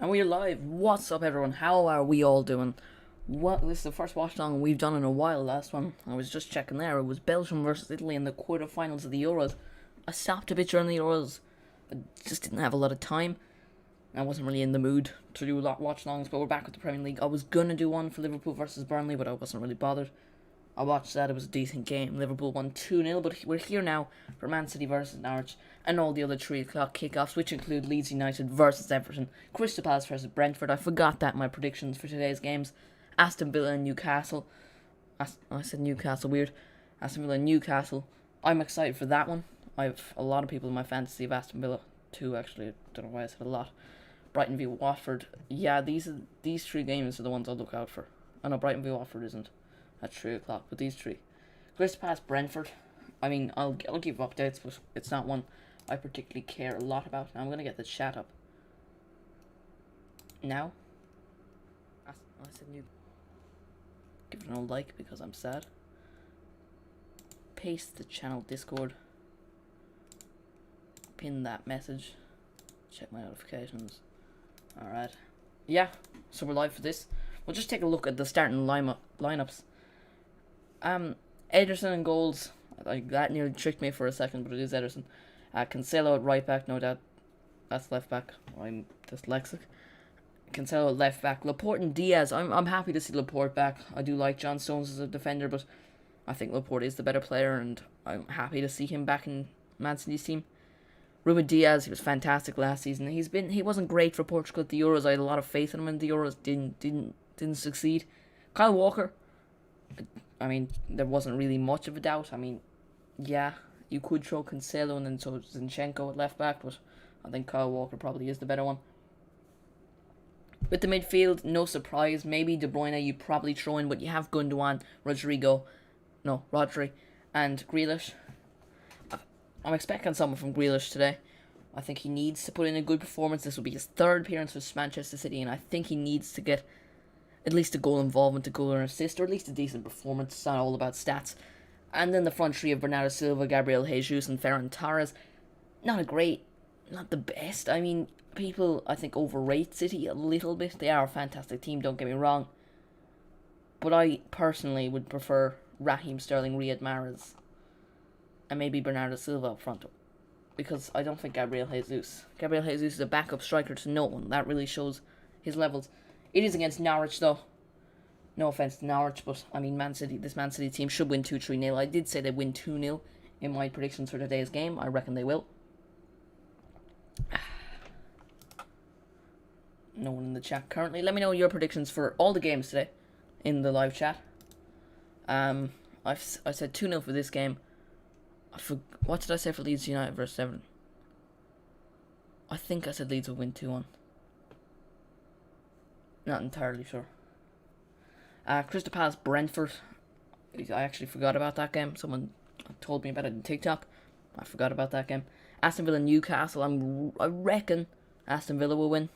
And we're live. What's up, everyone? How are we all doing? This is the first watch along we've done in a while. Last one, I was just checking there. It was Belgium versus Italy in the quarterfinals of the Euros. I stopped a bit during the Euros. I just didn't have a lot of time. I wasn't really in the mood to do a lot watch alongs, but we're back with the Premier League. I was gonna do one for Liverpool versus Burnley, but I wasn't really bothered. I watched that. It was a decent game. Liverpool won 2-0, but we're here now for Man City versus Norwich and all the other 3 o'clock kickoffs, which include Leeds United versus Everton, Crystal Palace versus Brentford. I forgot that in my predictions for today's games. Aston Villa and Newcastle. I said Newcastle, weird. Aston Villa and Newcastle. I'm excited for that one. I have a lot of people in my fantasy of Aston Villa, too, actually. I don't know why I said a lot. Brighton v Watford. Yeah, these 3 games are the ones I'll look out for. I know Brighton v Watford isn't at 3 o'clock, but these 3. Crystal Palace, Brentford. I mean, I'll give updates, but it's not one I particularly care a lot about. Now I'm going to get the chat up. Now. I said new. Give it a like because I'm sad. Paste the channel Discord. Pin that message. Check my notifications. Alright. Yeah, so we're live for this. We'll just take a look at the starting lineups. Ederson and goals. That nearly tricked me for a second, but it is Ederson. Cancelo at right back, no doubt. That's left back. I'm dyslexic. Cancelo at left back. Laporte and Diaz. I'm happy to see Laporte back. I do like John Stones as a defender, but I think Laporte is the better player, and I'm happy to see him back in Man City's team. Ruben Diaz, he was fantastic last season. He wasn't great for Portugal at the Euros. I had a lot of faith in him in the Euros. Didn't succeed. Kyle Walker. I mean, there wasn't really much of a doubt. I mean, yeah, you could throw Cancelo and then so Zinchenko at left back, but I think Kyle Walker probably is the better one. With the midfield, no surprise. Maybe De Bruyne you probably throw in, but you have Gundogan, Rodri, and Grealish. I'm expecting something from Grealish today. I think he needs to put in a good performance. This will be his 3rd appearance for Manchester City, and I think he needs to get at least a goal involvement, a goal or an assist, or at least a decent performance. It's not all about stats. And then the front 3 of Bernardo Silva, Gabriel Jesus, and Ferran Torres. Not the best. I mean, people, I think, overrate City a little bit. They are a fantastic team, don't get me wrong. But I personally would prefer Raheem Sterling, Riyad Mahrez, and maybe Bernardo Silva up front. Because I don't think Gabriel Jesus is a backup striker to no one. That really shows his levels. It is against Norwich, though. No offense to Norwich, but I mean, this Man City team should win 2-3-0. I did say they'd win 2-0 in my predictions for today's game. I reckon they will. No one in the chat currently. Let me know your predictions for all the games today in the live chat. I said 2-0 for this game. What did I say for Leeds United versus Everton? I think I said Leeds will win 2-1. Not entirely sure. Crystal Palace, Brentford. I actually forgot about that game. Someone told me about it on TikTok. I forgot about that game. Aston Villa, Newcastle. I reckon Aston Villa will win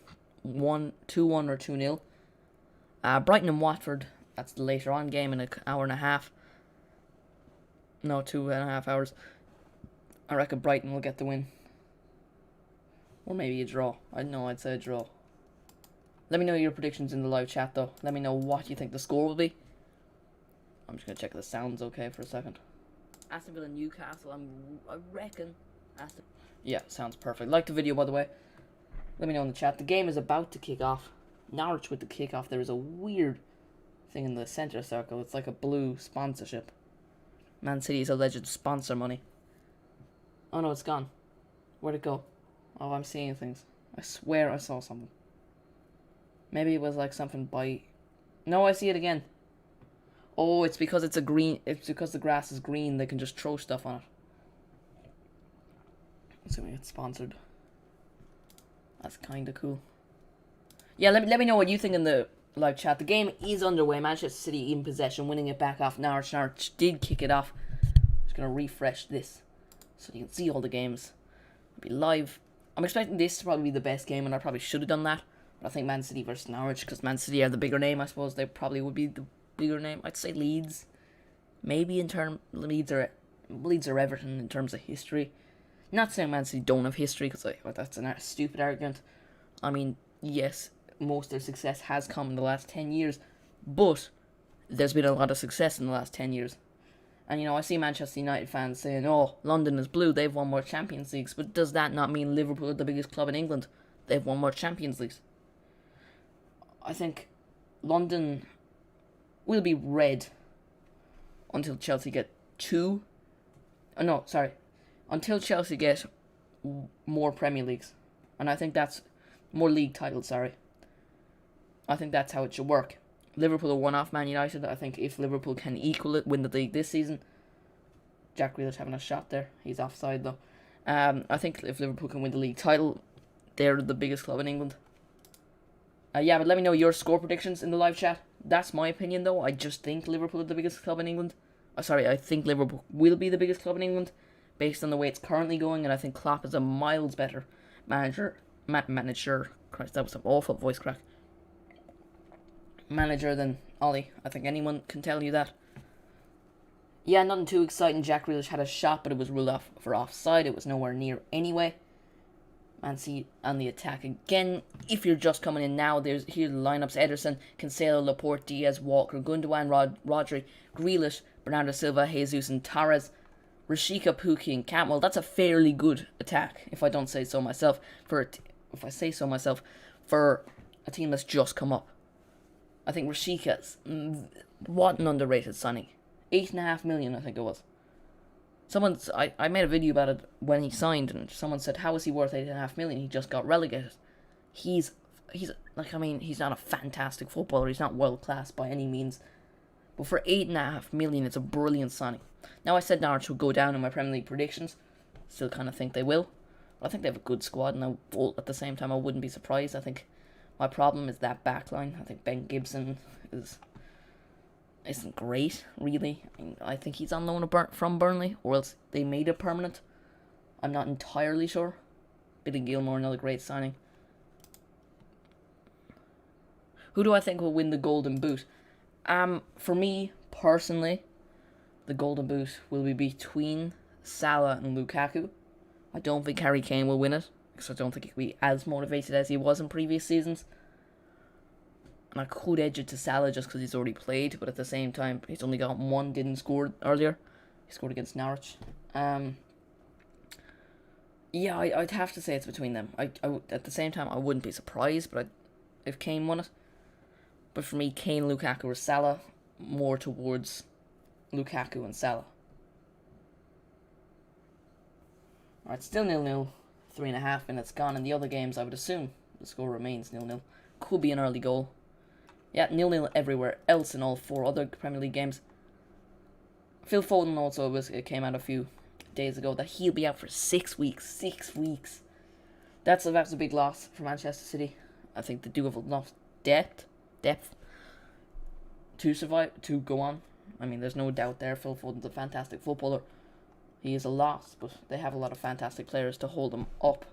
2-1 or 2-0. Brighton and Watford. That's the later on game in an hour and a half. No, 2.5 hours. I reckon Brighton will get the win. Or maybe a draw. I'd say a draw. Let me know your predictions in the live chat, though. Let me know what you think the score will be. I'm just going to check if the sound's okay for a second. Aston Villa, Newcastle. I reckon Aston... Yeah, sounds perfect. Like the video, by the way. Let me know in the chat. The game is about to kick off. Norwich with the kickoff. There is a weird thing in the center circle. It's like a blue sponsorship. Man City's alleged sponsor money. Oh no, it's gone. Where'd it go? Oh, I'm seeing things. I swear I saw something. Maybe it was like something by... No, I see it again. Oh, it's because it's because the grass is green. They can just throw stuff on it. Let's see when it's sponsored. That's kind of cool. Yeah, let me know what you think in the live chat. The game is underway. Manchester City in possession, winning it back off Norwich. Norwich did kick it off. Just going to refresh this so you can see all the games. It'll be live. I'm expecting this to probably be the best game, and I probably should have done that. But I think Man City versus Norwich, because Man City are the bigger name, I suppose. They probably would be the bigger name. I'd say Leeds. Maybe in terms... Leeds or Everton in terms of history. Not saying Man City don't have history, because that's a stupid argument. I mean, yes, most of their success has come in the last 10 years, but there's been a lot of success in the last 10 years. And, I see Manchester United fans saying, oh, London is blue, they've won more Champions Leagues. But does that not mean Liverpool are the biggest club in England? They've won more Champions Leagues. I think London will be red until Chelsea get until Chelsea get more Premier Leagues. And I think that's more league titles, I think that's how it should work. Liverpool are one off Man United. I think if Liverpool can equal it, win the league this season, Jack Grealish having a shot there. He's offside though. I think if Liverpool can win the league title, they're the biggest club in England. But let me know your score predictions in the live chat. That's my opinion though. I just think Liverpool are the biggest club in England. I think Liverpool will be the biggest club in England based on the way it's currently going, and I think Klopp is a miles better manager. Christ, that was an awful voice crack. Manager than Ollie. I think anyone can tell you that. Nothing too exciting. Jack Grealish had a shot, but it was ruled off for offside. It was nowhere near anyway. Man City on the attack again. If you're just coming in now, here are the lineups: Ederson, Cancelo, Laporte, Diaz, Walker, Gundogan, Rodri, Grealish, Bernardo Silva, Jesus, and Torres. Rashika, Pukki, and Cantwell. That's a fairly good attack, if I don't say so myself. For a team that's just come up. I think Rashika's what an underrated signing. 8.5 million, I think it was. I made a video about it when he signed, and someone said, "How is he worth 8.5 million? He just got relegated." He's not a fantastic footballer. He's not world class by any means, but for 8.5 million, it's a brilliant signing. Now, I said Norwich would go down in my Premier League predictions. Still kind of think they will. But I think they have a good squad, and at the same time, I wouldn't be surprised. I think my problem is that backline. I think Ben Gibson isn't great, really. I think he's on loan from Burnley, or else they made it permanent. I'm not entirely sure. Billy Gilmore, another great signing. Who do I think will win the Golden Boot? For me, personally, the Golden Boot will be between Salah and Lukaku. I don't think Harry Kane will win it, because I don't think he'll be as motivated as he was in previous seasons. And I could edge it to Salah just because he's already played, but at the same time, he's only got one, didn't score earlier. He scored against Norwich. I'd have to say it's between them. At the same time, I wouldn't be surprised, if Kane won it. But for me, Kane, Lukaku, or Salah, more towards Lukaku and Salah. Alright, still 0-0. 3.5 minutes gone. In the other games, I would assume the score remains 0-0. Could be an early goal. 0-0 everywhere else in all 4 other Premier League games. Phil Foden also it came out a few days ago that he'll be out for 6 weeks. 6 weeks. That's a big loss for Manchester City. I think they do have enough depth to survive, to go on. I mean, there's no doubt there. Phil Foden's a fantastic footballer. He is a loss, but they have a lot of fantastic players to hold them up.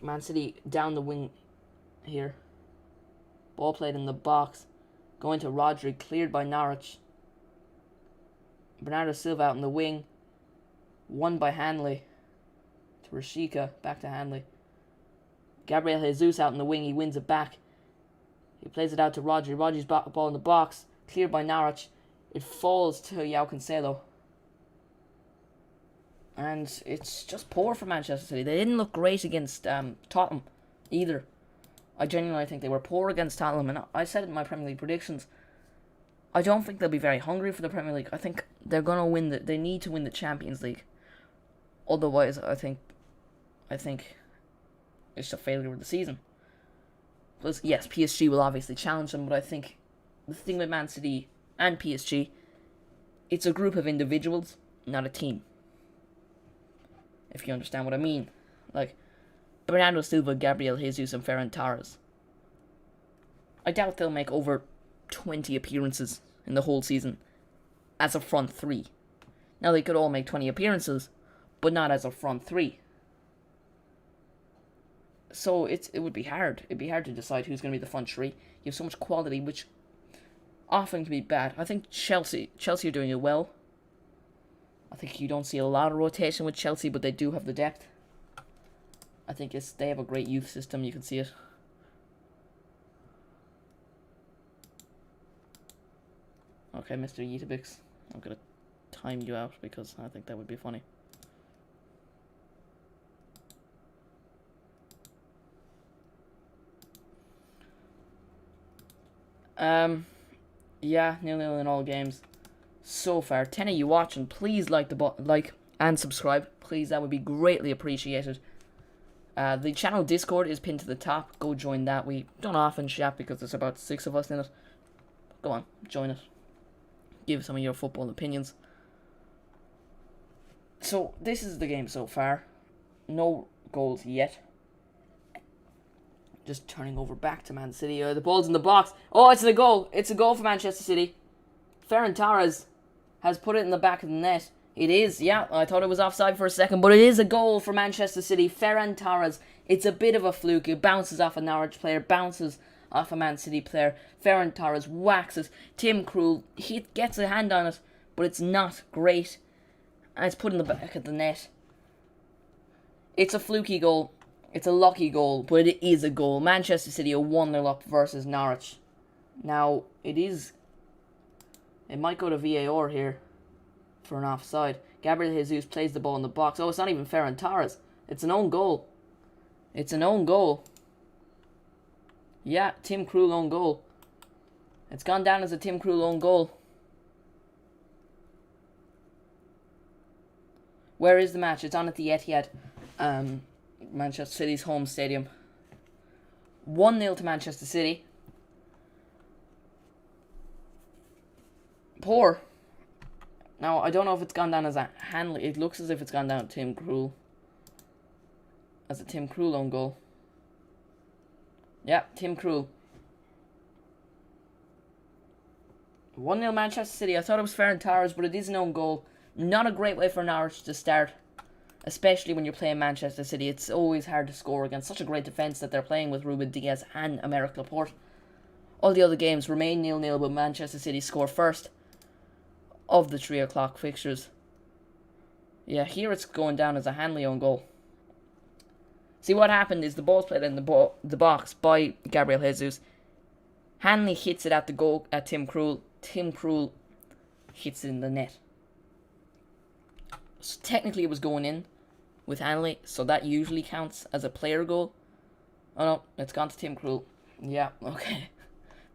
Man City down the wing here. Ball played in the box. Going to Rodri, cleared by Norwich. Bernardo Silva out in the wing. Won by Hanley. To Rashika, back to Hanley. Gabriel Jesus out in the wing, he wins it back. He plays it out to Rodri. Rodri's ball in the box. Cleared by Norwich. It falls to João Cancelo. And it's just poor for Manchester City. They didn't look great against Tottenham either. I genuinely think they were poor against Tottenham, and I said it in my Premier League predictions. I don't think they'll be very hungry for the Premier League. I think they're going to win they need to win the Champions League. Otherwise, I think it's a failure of the season. Plus, yes, PSG will obviously challenge them, but I think the thing with Man City and PSG, it's a group of individuals, not a team. If you understand what I mean. Like, Bernardo Silva, Gabriel Jesus, and Ferran Torres. I doubt they'll make over 20 appearances in the whole season as a front three. Now, they could all make 20 appearances, but not as a front three. So it would be hard. It'd be hard to decide who's going to be the front three. You have so much quality, which often can be bad. I think Chelsea are doing it well. I think you don't see a lot of rotation with Chelsea, but they do have the depth. I think they have a great youth system. You can see it. Okay, Mr. Yeetabix, I'm gonna time you out because I think that would be funny. Yeah, 0-0 in all games so far. 10 of you watching, please like and subscribe. Please, that would be greatly appreciated. The channel Discord is pinned to the top. Go join that. We don't often chat because there's about 6 of us in it. Go on, join it. Give some of your football opinions. So, this is the game so far. No goals yet. Just turning over back to Man City. The ball's in the box. Oh, it's a goal. It's a goal for Manchester City. Ferran Torres has put it in the back of the net. It is, yeah, I thought it was offside for a second, but it is a goal for Manchester City. Ferran Torres. It's a bit of a fluke. It bounces off a Norwich player, bounces off a Man City player. Ferran Torres whacks it. Tim Krul, he gets a hand on it, but it's not great. And it's put in the back of the net. It's a fluky goal. It's a lucky goal, but it is a goal. Manchester City are 1-0 up versus Norwich. Now, it might go to VAR here for an offside. Gabriel Jesus plays the ball in the box. Oh, it's not even Ferran Torres. It's an own goal. It's an own goal. Yeah, Tim Krul own goal. It's gone down as a Tim Krul own goal. Where is the match? It's on at the Etihad. Manchester City's home stadium. 1-0 to Manchester City. Poor. Now, I don't know if it's gone down as a Hanley. It looks as if it's gone down to Tim Krul. As a Tim Krul own goal. Yeah, Tim Krul. 1-0 Manchester City. I thought it was Ferran Torres, but it is an own goal. Not a great way for Norwich to start. Especially when you're playing Manchester City. It's always hard to score against such a great defence that they're playing with Ruben Diaz and Aymeric Laporte. All the other games remain 0-0, but Manchester City score first of the 3 o'clock fixtures. Yeah, here it's going down as a Hanley own goal. See, what happened is the ball's played in the box by Gabriel Jesus. Hanley hits it at the goal at Tim Krul. Tim Krul hits it in the net. So technically it was going in with Hanley, so that usually counts as a player goal. Oh no, it's gone to Tim Krul. Yeah, okay.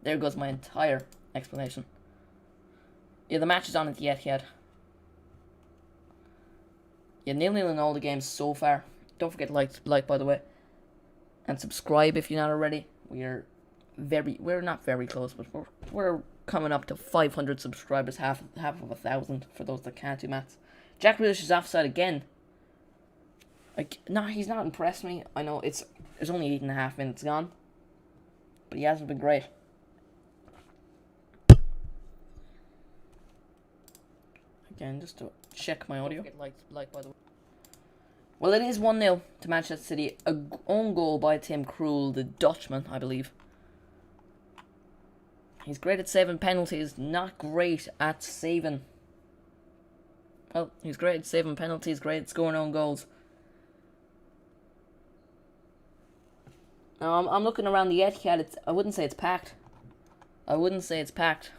There goes my entire explanation. Yeah, the match is on at the Etihad. Yeah, 0-0 in all the games so far. Don't forget to like by the way. And subscribe if you're not already. We're not very close, but we're coming up to 500 subscribers, half of 1,000 for those that can't do maths. Jack Grealish is offside again. No, he's not impressed me. I know there's only 8.5 minutes gone, but he hasn't been great. Again, just to check my audio. Like by the way. Well, it is 1-0 to Manchester City. A own goal by Tim Krul, the Dutchman, I believe. He's great at saving penalties, not great at saving. Well, he's great at saving penalties, great at scoring own goals. Now, I'm looking around the Etihad. I wouldn't say it's packed. I wouldn't say it's packed.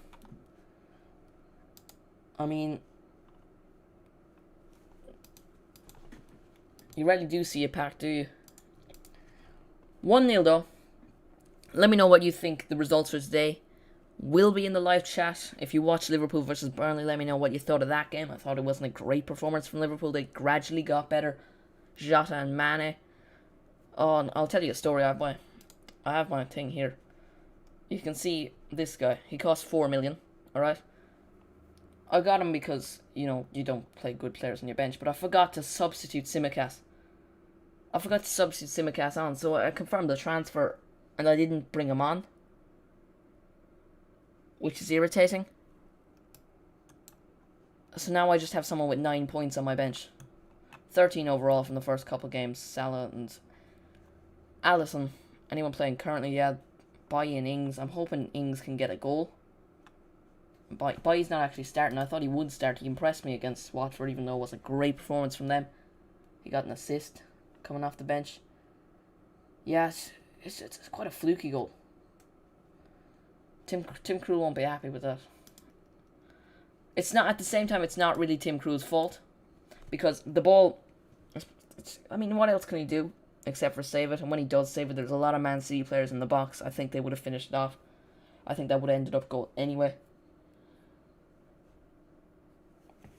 I mean, you rarely do see it packed, do you? 1-0 though. Let me know what you think the results for today will be in the live chat. If you watch Liverpool versus Burnley, let me know what you thought of that game. I thought it wasn't a great performance from Liverpool. They gradually got better. Jota and Mane. Oh, and I'll tell you a story. I have my thing here. You can see this guy. He cost 4 million. Alright? I got him because, you don't play good players on your bench. But I forgot to substitute Tsimikas. On. So I confirmed the transfer. And I didn't bring him on. Which is irritating. So now I just have someone with 9 points on my bench. 13 overall from the first couple games. Salah and Alisson. Anyone playing currently? Yeah. Bailly and Ings. I'm hoping Ings can get a goal. Bailly's not actually starting. I thought he would start. He impressed me against Watford, even though it was a great performance from them. He got an assist coming off the bench. Yes, it's quite a fluky goal. Tim Krul won't be happy with that. It's not, at the same time, it's not really Tim Krul's fault, because the ball, I mean, what else can he do except for save it? And when he does save it, there's a lot of Man City players in the box. I think they would have finished it off. I think that would have ended up goal anyway.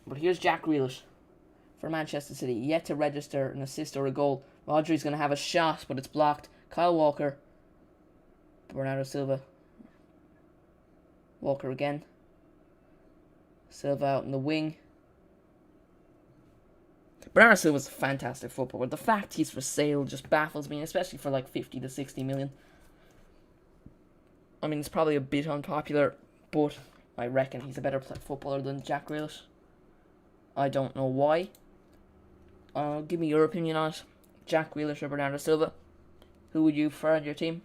But here's Jack Grealish for Manchester City, yet to register an assist or a goal. Rodri's going to have a shot, but it's blocked. Kyle Walker. Bernardo Silva. Walker again. Silva out in the wing. Bernardo Silva's a fantastic footballer. The fact he's for sale just baffles me, especially for like 50 to 60 million. I mean, it's probably a bit unpopular, but I reckon he's a better footballer than Jack Grealish. I don't know why. Give me your opinion on it. Jack Grealish or Bernardo Silva? Who would you prefer on your team?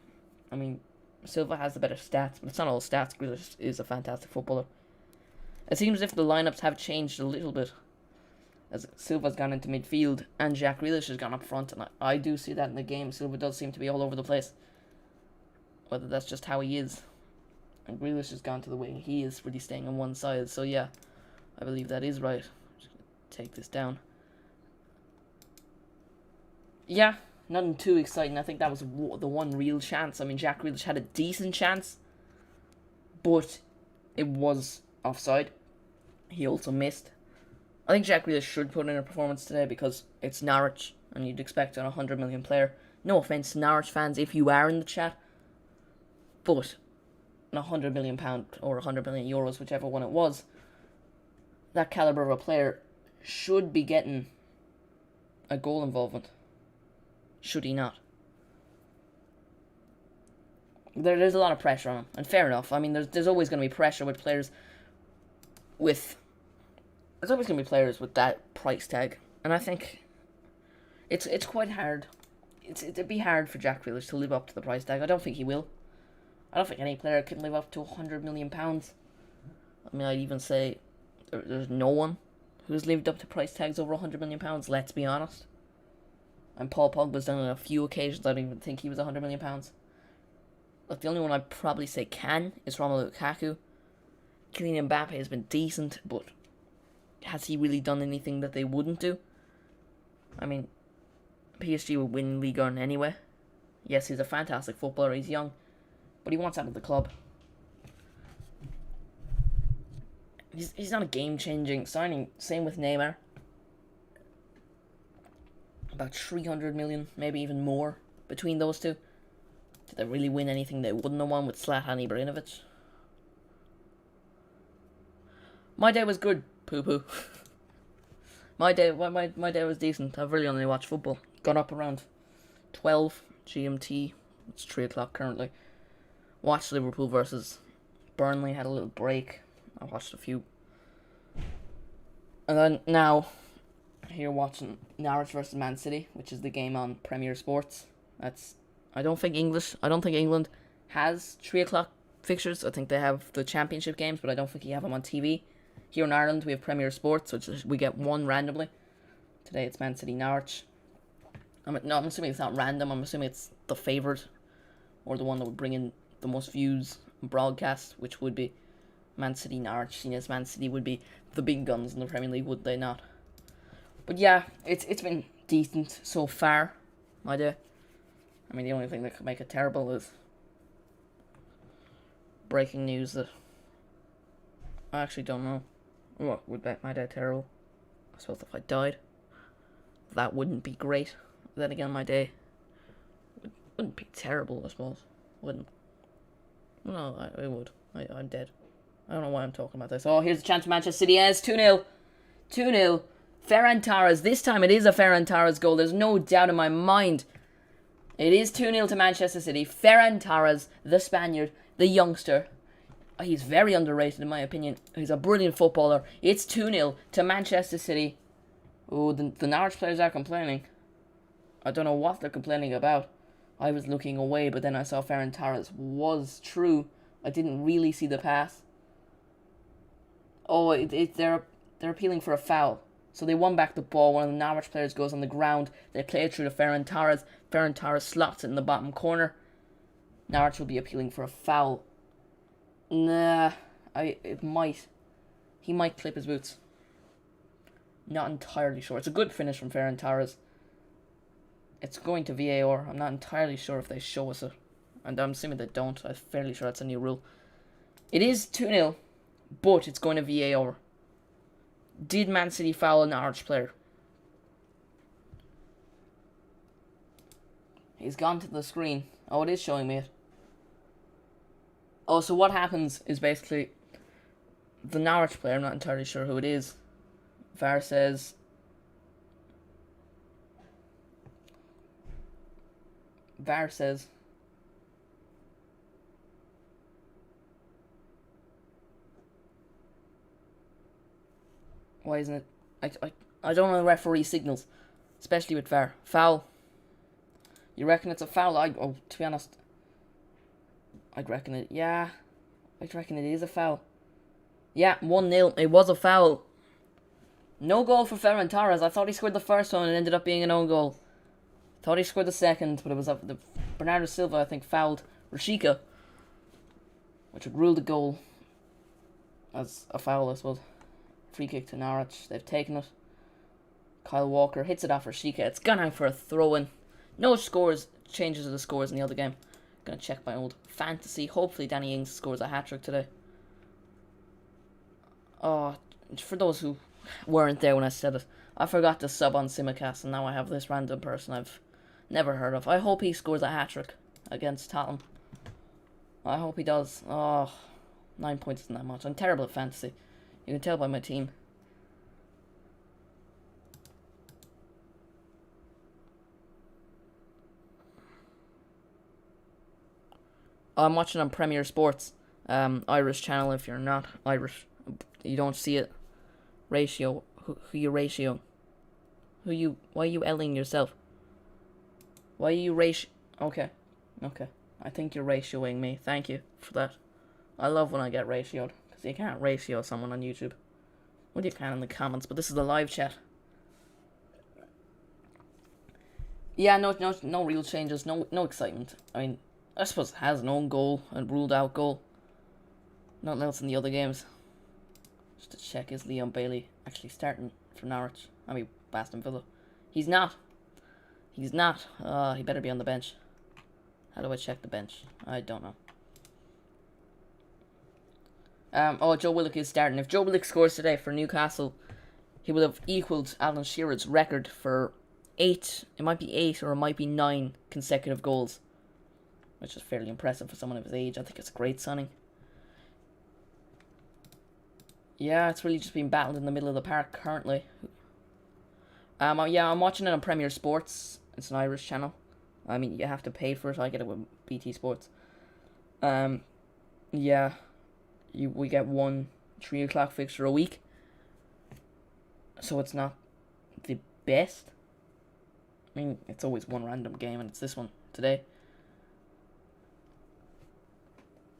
I mean, Silva has the better stats, but it's not all stats. Grealish is a fantastic footballer. It seems as if the lineups have changed a little bit, as Silva's gone into midfield and Jack Grealish has gone up front, and I do see that in the game. Silva does seem to be all over the place. Whether that's just how he is. And Grealish has gone to the wing. He is really staying on one side, so yeah, I believe that is right. Just take this down. Yeah, nothing too exciting. I think that was the one real chance. I mean, Jack Grealish had a decent chance, but it was offside. He also missed. I think Jack Grealish should put in a performance today because it's Norwich, and you'd expect a 100 million player. No offence to Norwich fans if you are in the chat, but a £100 million or 100 million euros, whichever one it was, that calibre of a player should be getting a goal involvement. Should he not? There's a lot of pressure on him, and fair enough. I mean, there's always going to be pressure with players there's always going to be players with that price tag, and I think it's quite hard. It'd be hard for Jack Grealish to live up to the price tag. I don't think he will. I don't think any player can live up to £100 million. I mean, I'd even say there's no one who's lived up to price tags over £100 million, let's be honest. And Paul Pogba's done it on a few occasions. I don't even think he was £100 million. Look, the only one I'd probably say can is Romelu Lukaku. Kylian Mbappe has been decent, but has he really done anything that they wouldn't do? I mean, PSG will win Ligue 1 anyway. Yes, he's a fantastic footballer, he's young, but he wants out of the club. He's not a game-changing signing. Same with Neymar. About 300 million, maybe even more, between those two. Did they really win anything they wouldn't have won with Zlatan Ibrahimovic? My day was good, poo-poo. my day was decent. I've really only watched football. Got up around 12 GMT. It's 3 o'clock currently. Watched Liverpool versus Burnley. Had a little break. I watched a few. And then now, here watching Norwich versus Man City, which is the game on Premier Sports. I don't think England has 3 o'clock fixtures. I think they have the championship games, but I don't think you have them on TV. Here in Ireland, we have Premier Sports, which we get one randomly. Today it's Man City Norwich. I'm assuming it's not random. I'm assuming it's the favourite, or the one that would bring in the most views and broadcast, which would be Man City Norwich, seeing as Man City would be the big guns in the Premier League, would they not? But yeah, it's been decent so far, my day. I mean, the only thing that could make it terrible is breaking news that I actually don't know. What would make my day terrible? I suppose if I died, that wouldn't be great. Then again, my day wouldn't be terrible, I suppose. Wouldn't. No, it would. I'm dead. I don't know why I'm talking about this. Oh, here's a chance for Manchester City. Yes, 2-0. 2-0. Ferran Torres. This time it is a Ferran Torres goal. There's no doubt in my mind. It is 2-0 to Manchester City. Ferran Torres, the Spaniard, the youngster. He's very underrated in my opinion. He's a brilliant footballer. It's 2-0 to Manchester City. Oh, the Norwich players are complaining. I don't know what they're complaining about. I was looking away, but then I saw Ferran Torres was true. I didn't really see the pass. Oh, they're appealing for a foul. So they won back the ball. One of the Norwich players goes on the ground. They play it through to Ferran Torres. Ferran Torres slots it in the bottom corner. Norwich will be appealing for a foul. Nah, it might. He might clip his boots. Not entirely sure. It's a good finish from Ferran Torres. It's going to VAR. I'm not entirely sure if they show us it. And I'm assuming they don't. I'm fairly sure that's a new rule. It is 2-0, but it's going to VAR. Did Man City foul a Norwich player? He's gone to the screen. Oh, it is showing me it. Oh, so what happens is basically the Norwich player, I'm not entirely sure who it is. VAR says why isn't it? I don't know the referee signals, especially with VAR. Foul. You reckon it's a foul? To be honest, I'd reckon it. Yeah, I'd reckon it is a foul. Yeah, 1-0. It was a foul. No goal for Ferran Torres. I thought he scored the first one and it ended up being an own goal. Thought he scored the second, but it was the Bernardo Silva, I think, fouled Rashica, which would rule the goal as a foul, I suppose. Free kick to Norwich. They've taken it. Kyle Walker hits it off Rashica. It's gone out for a throw-in. No changes of the scores in the other game. Gonna check my old fantasy. Hopefully Danny Ings scores a hat-trick today. Oh, for those who weren't there when I said it, I forgot to sub on Simicast, and now I have this random person I've never heard of. I hope he scores a hat-trick against Tottenham. I hope he does. Oh, 9 points isn't that much. I'm terrible at fantasy. You can tell by my team. I'm watching on Premier Sports, Irish channel. If you're not Irish, you don't see it. Ratio. Who you ratio? Why are you L-ing yourself? Why are you ratio? Okay. I think you're ratioing me. Thank you for that. I love when I get ratioed, because you can't ratio someone on YouTube. Well, you can in the comments, but this is the live chat. Yeah, no real changes, no excitement. I mean, I suppose it has an own goal, a ruled out goal. Nothing else in the other games. Just to check, is Leon Bailey actually starting for Norwich? I mean, Aston Villa. He's not. He better be on the bench. How do I check the bench? I don't know. Joe Willock is starting. If Joe Willock scores today for Newcastle, he will have equalled Alan Shearer's record for 8. It might be 8 or it might be 9 consecutive goals, which is fairly impressive for someone of his age. I think it's a great signing. Yeah, it's really just being battled in the middle of the park currently. Yeah, I'm watching it on Premier Sports. It's an Irish channel. I mean, you have to pay for it. I get it with BT Sports. Yeah, we get one 3 o'clock fixture a week, so it's not the best. I mean, it's always one random game, and it's this one today.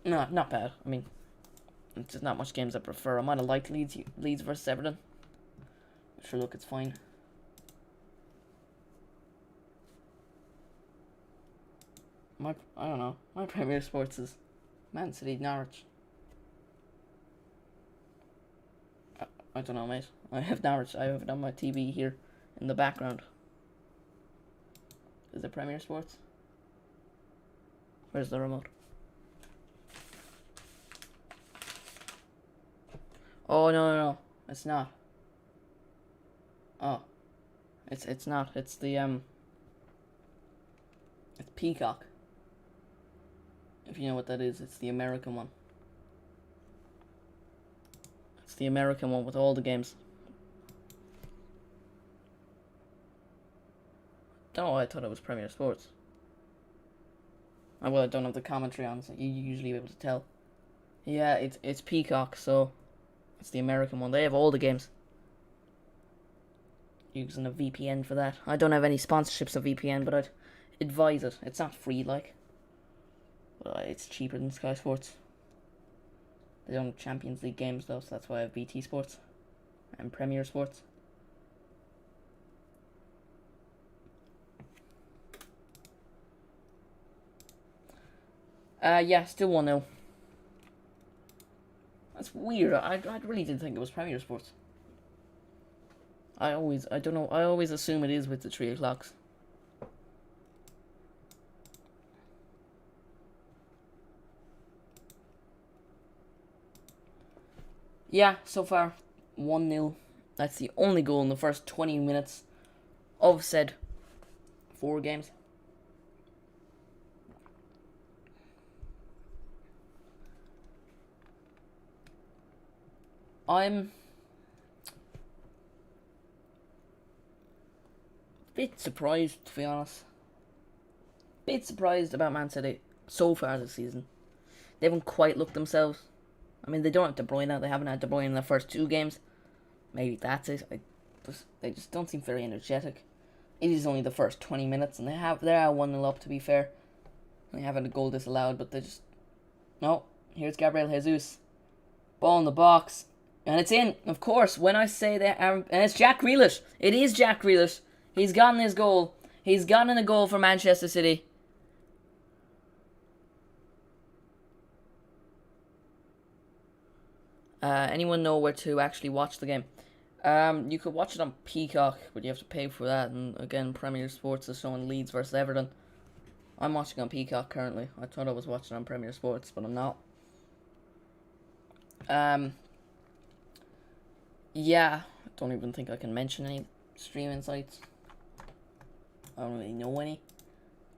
No, not bad. I mean, it's just not much games I prefer. I might have liked Leeds versus Everton. Sure, look, it's fine. I don't know. My Premier Sports is Man City, Norwich. I don't know, mate. I have Norwich. I have it on my TV here in the background. Is it Premier Sports? Where's the remote? Oh, no. It's not. Oh. It's not. It's the, it's Peacock. If you know what that is, it's the American one. It's the American one with all the games. Don't know why I thought it was Premier Sports. Well, I don't have the commentary on, so you're usually able to tell. Yeah, it's Peacock, so it's the American one. They have all the games. Using a VPN for that. I don't have any sponsorships of VPN, but I'd advise it. It's not free, like. But it's cheaper than Sky Sports. They don't have Champions League games, though, so that's why I have BT Sports and Premier Sports. Yeah, still 1-0. That's weird. I really didn't think it was Premier Sports. I don't know, I always assume it is with the 3 o'clocks. Yeah, so far, 1-0. That's the only goal in the first 20 minutes of said 4 games. I'm a bit surprised, to be honest. Bit surprised about Man City so far this season. They haven't quite looked themselves. I mean, they don't have De Bruyne now. They haven't had De Bruyne in the first 2 games. Maybe that's it. They just don't seem very energetic. It is only the first 20 minutes, and they are 1-0 up, to be fair. They haven't a goal disallowed, but they just... No, here's Gabriel Jesus. Ball in the box. And it's in, of course, when I say that. And it's Jack Grealish. It is Jack Grealish. He's gotten his goal. He's gotten a goal for Manchester City. Anyone know where to actually watch the game? You could watch it on Peacock, but you have to pay for that. And again, Premier Sports is showing Leeds versus Everton. I'm watching on Peacock currently. I thought I was watching on Premier Sports, but I'm not. Yeah, I don't even think I can mention any streaming sites. I don't really know any,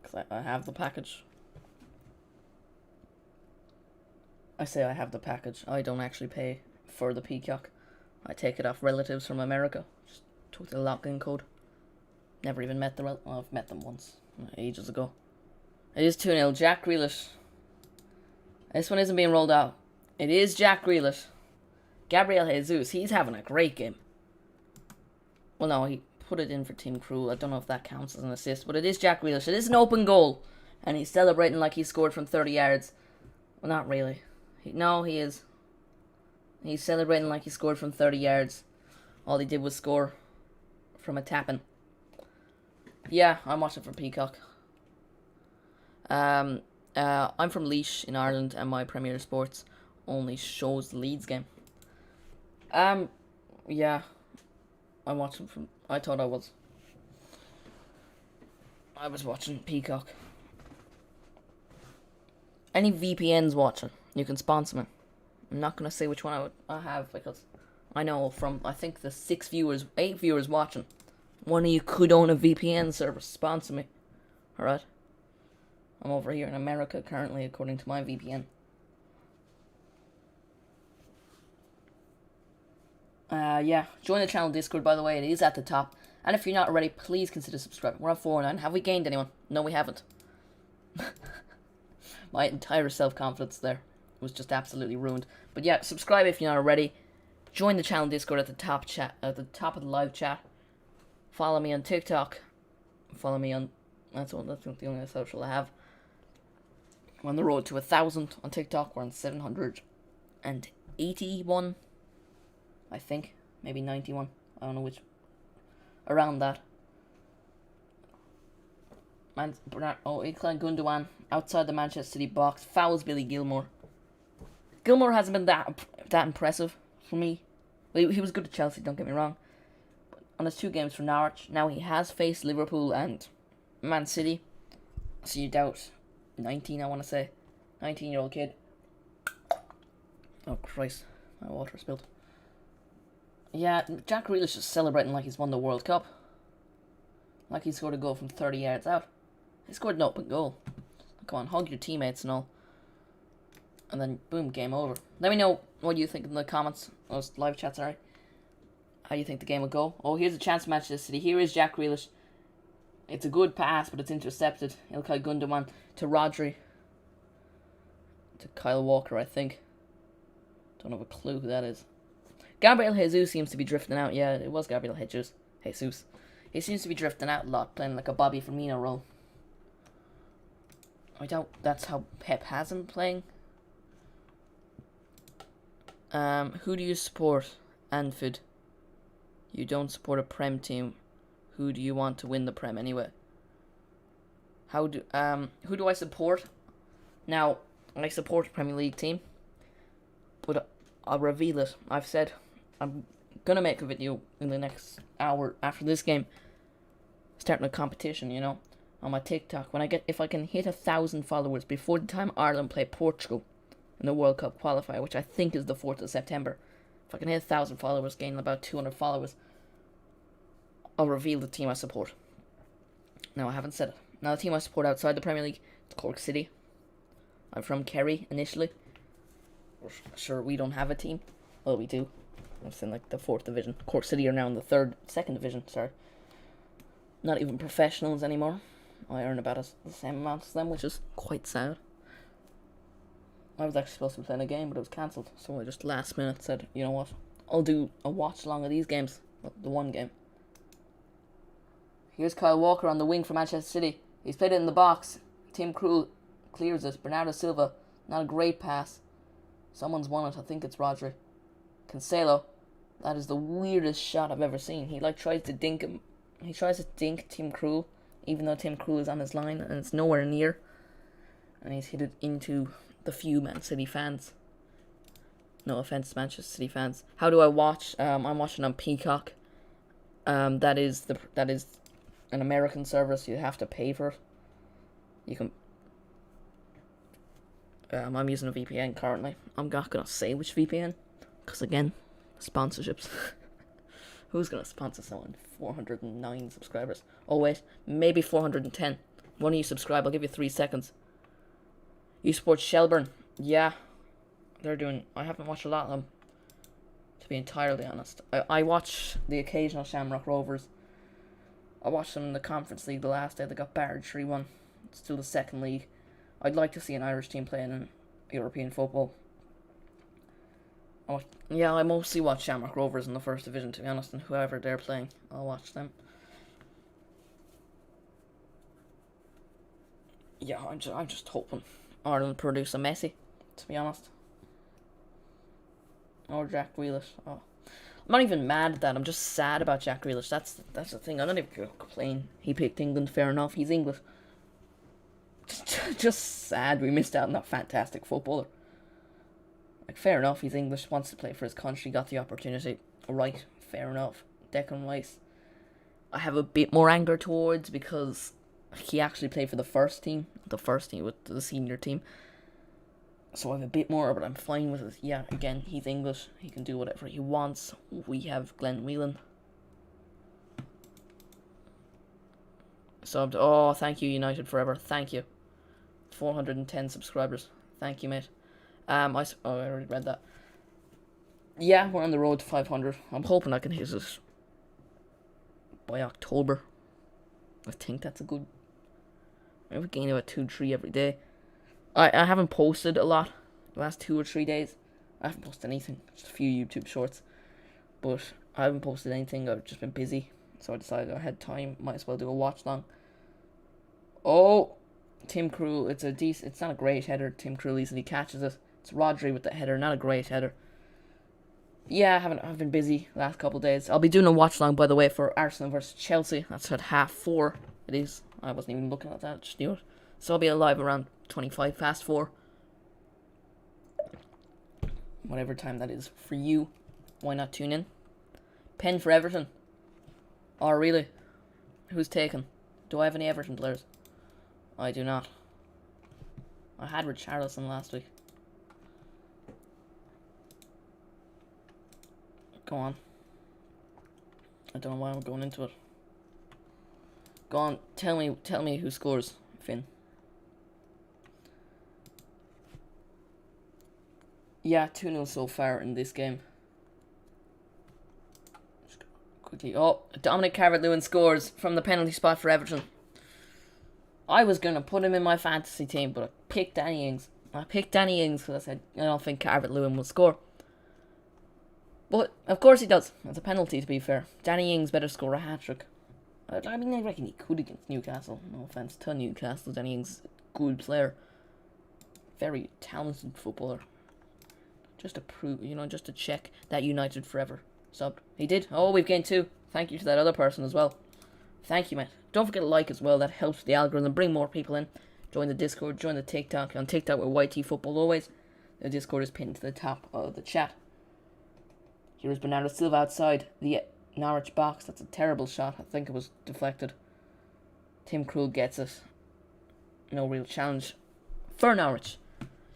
because I have the package. I say I have the package. I don't actually pay for the Peacock. I take it off relatives from America. Just took the login code. Never even met the I've met them once, ages ago. It is 2-0. Jack Grealish. This one isn't being rolled out. It is Jack Grealish. Gabriel Jesus. He's having a great game. Well, no, he put it in for Team Crew. I don't know if that counts as an assist, but it is Jack Grealish. It is an open goal. And he's celebrating like he scored from 30 yards. Well, not really. No, he is. He's celebrating like he scored from 30 yards. All he did was score from a tapping. Yeah, I'm watching from Peacock. I'm from Laois in Ireland, and my Premier Sports only shows the Leeds game. Yeah, I'm watching from... I thought I was watching Peacock. Any VPNs watching, you can sponsor me. I'm not going to say which one I have, because I know from, I think, the 8 viewers watching, one of you could own a VPN service. Sponsor me. Alright? I'm over here in America currently, according to my VPN. Yeah, join the channel Discord, by the way. It is at the top. And if you're not already, please consider subscribing. We're on 409. Have we gained anyone? No, we haven't. My entire self-confidence there was just absolutely ruined. But yeah, subscribe if you're not already. Join the channel Discord at the top of the live chat. Follow me on TikTok. Follow me on... That's the only social I have. I'm on the road to 1,000 on TikTok. We're on 781. I think. Maybe 91. I don't know which. Around that. Ilkay Gundogan outside the Manchester City box fouls Billy Gilmour. Gilmour hasn't been that impressive for me. Well, he was good at Chelsea, don't get me wrong. But on his 2 games for Norwich, now he has faced Liverpool and Man City. So you doubt 19, I want to say. 19-year-old kid. Oh Christ, my water spilled. Yeah, Jack Grealish is celebrating like he's won the World Cup. Like he scored a goal from 30 yards out. He scored an open goal. Come on, hug your teammates and all. And then, boom, game over. Let me know what you think in the comments. Oh, live chat, sorry. How you think the game will go. Oh, here's a chance for Manchester City. Here is Jack Grealish. It's a good pass, but it's intercepted. Ilkay Gundogan to Rodri. To Kyle Walker, I think. Don't have a clue who that is. Gabriel Jesus seems to be drifting out. Yeah, it was Gabriel Jesus. He seems to be drifting out a lot, playing like a Bobby Firmino role. I doubt that's how Pep has him playing. Who do you support? Anfield. You don't support a Prem team. Who do you want to win the Prem anyway? Who do I support? Now, I support a Premier League team, but I'll reveal it. I've said I'm gonna make a video in the next hour after this game, starting a competition, on my TikTok. If I can hit 1,000 followers before the time Ireland play Portugal in the World Cup qualifier, which I think is the 4th of September. If I can hit 1,000 followers, gain about 200 followers, I'll reveal the team I support. No, I haven't said it. Now, the team I support outside the Premier League is Cork City. I'm from Kerry initially. Sure, we don't have a team. Well, we do. It's in like the 4th division. Cork City are now in the 2nd division. Sorry. Not even professionals anymore. I earn about the same amount as them, which is quite sad. I was actually supposed to be playing a game, but it was cancelled. So I just last minute said, you know what? I'll do a watch along of these games. Well, the one game. Here's Kyle Walker on the wing for Manchester City. He's played it in the box. Tim Krul clears it. Bernardo Silva, not a great pass. Someone's won it. I think it's Rodri. Cancelo. That is the weirdest shot I've ever seen. He tries to dink him. He tries to dink Tim Krul, even though Tim Krul is on his line, and it's nowhere near. And he's hit it into the few Man City fans. No offense, Manchester City fans. How do I watch? I'm watching on Peacock. That is an American service. You have to pay for it. You can. I'm using a VPN currently. I'm not gonna say which VPN, because again, sponsorships. Who's gonna sponsor someone? 409 subscribers. Oh wait, maybe 410. One of you subscribe, I'll give you 3 seconds. You support Shelburne? Yeah, they're doing. I haven't watched a lot of them, to be entirely honest. I watch the occasional Shamrock Rovers. I watched them in the Conference League the last day. They got barred 3-1. It's still the second league. I'd like to see an Irish team playing in European football. I mostly watch Shamrock Rovers in the first division, to be honest, and whoever they're playing, I'll watch them. Yeah, I'm just hoping Ireland produce a Messi, to be honest. Or Jack Grealish. Oh. I'm not even mad at that. I'm just sad about Jack Grealish. That's the thing. I'm not even going to complain. He picked England. Fair enough. He's English. Just sad we missed out on that fantastic footballer. Fair enough. He's English. Wants to play for his country. Got the opportunity. Right. Fair enough. Declan Rice. I have a bit more anger towards because he actually played for the first team. The first team with the senior team. So I have a bit more, but I'm fine with it. Yeah, again, he's English. He can do whatever he wants. We have Glenn Whelan. Subbed. Oh, thank you, United Forever. Thank you. 410 subscribers. Thank you, mate. I already read that. Yeah, we're on the road to 500. I'm hoping I can hit it by October. I think that's a good. Maybe gain about 2-3 every day. I haven't posted a lot the last 2 or 3 days. I haven't posted anything. Just a few YouTube shorts. But I haven't posted anything. I've just been busy. So I decided I had time. Might as well do a watch long. Oh, Tim Krul. It's not a great header. Tim Krul easily catches it. It's Rodri with the header. Not a great header. Yeah, I've been busy the last couple of days. I'll be doing a watch long, by the way, for Arsenal versus Chelsea. That's at 4:30. It is. I wasn't even looking at that. Just knew it. So I'll be alive around 4:25. Whatever time that is for you. Why not tune in? Pen for Everton. Oh, really? Who's taken? Do I have any Everton players? I do not. I had Richarlison last week. Go on. I don't know why I'm going into it. Go on, tell me who scores, Finn. Yeah, 2-0 so far in this game. Just quickly. Oh, Dominic Calvert-Lewin scores from the penalty spot for Everton. I was going to put him in my fantasy team, but I picked Danny Ings. I picked Danny Ings because I said I don't think Calvert-Lewin will score. But, of course he does. It's a penalty, to be fair. Danny Ings better score a hat-trick. I mean, I reckon he could against Newcastle. No offence to Newcastle. Danny Ings is a good player. Very talented footballer. Just to prove, just to check that United Forever subbed. He did. Oh, we've gained 2. Thank you to that other person as well. Thank you, mate. Don't forget to like as well. That helps the algorithm bring more people in. Join the Discord, join the TikTok. On TikTok with YT Football always. The Discord is pinned to the top of the chat. Here's Bernardo Silva outside the Norwich box. That's a terrible shot. I think it was deflected. Tim Krul gets it. No real challenge for Norwich.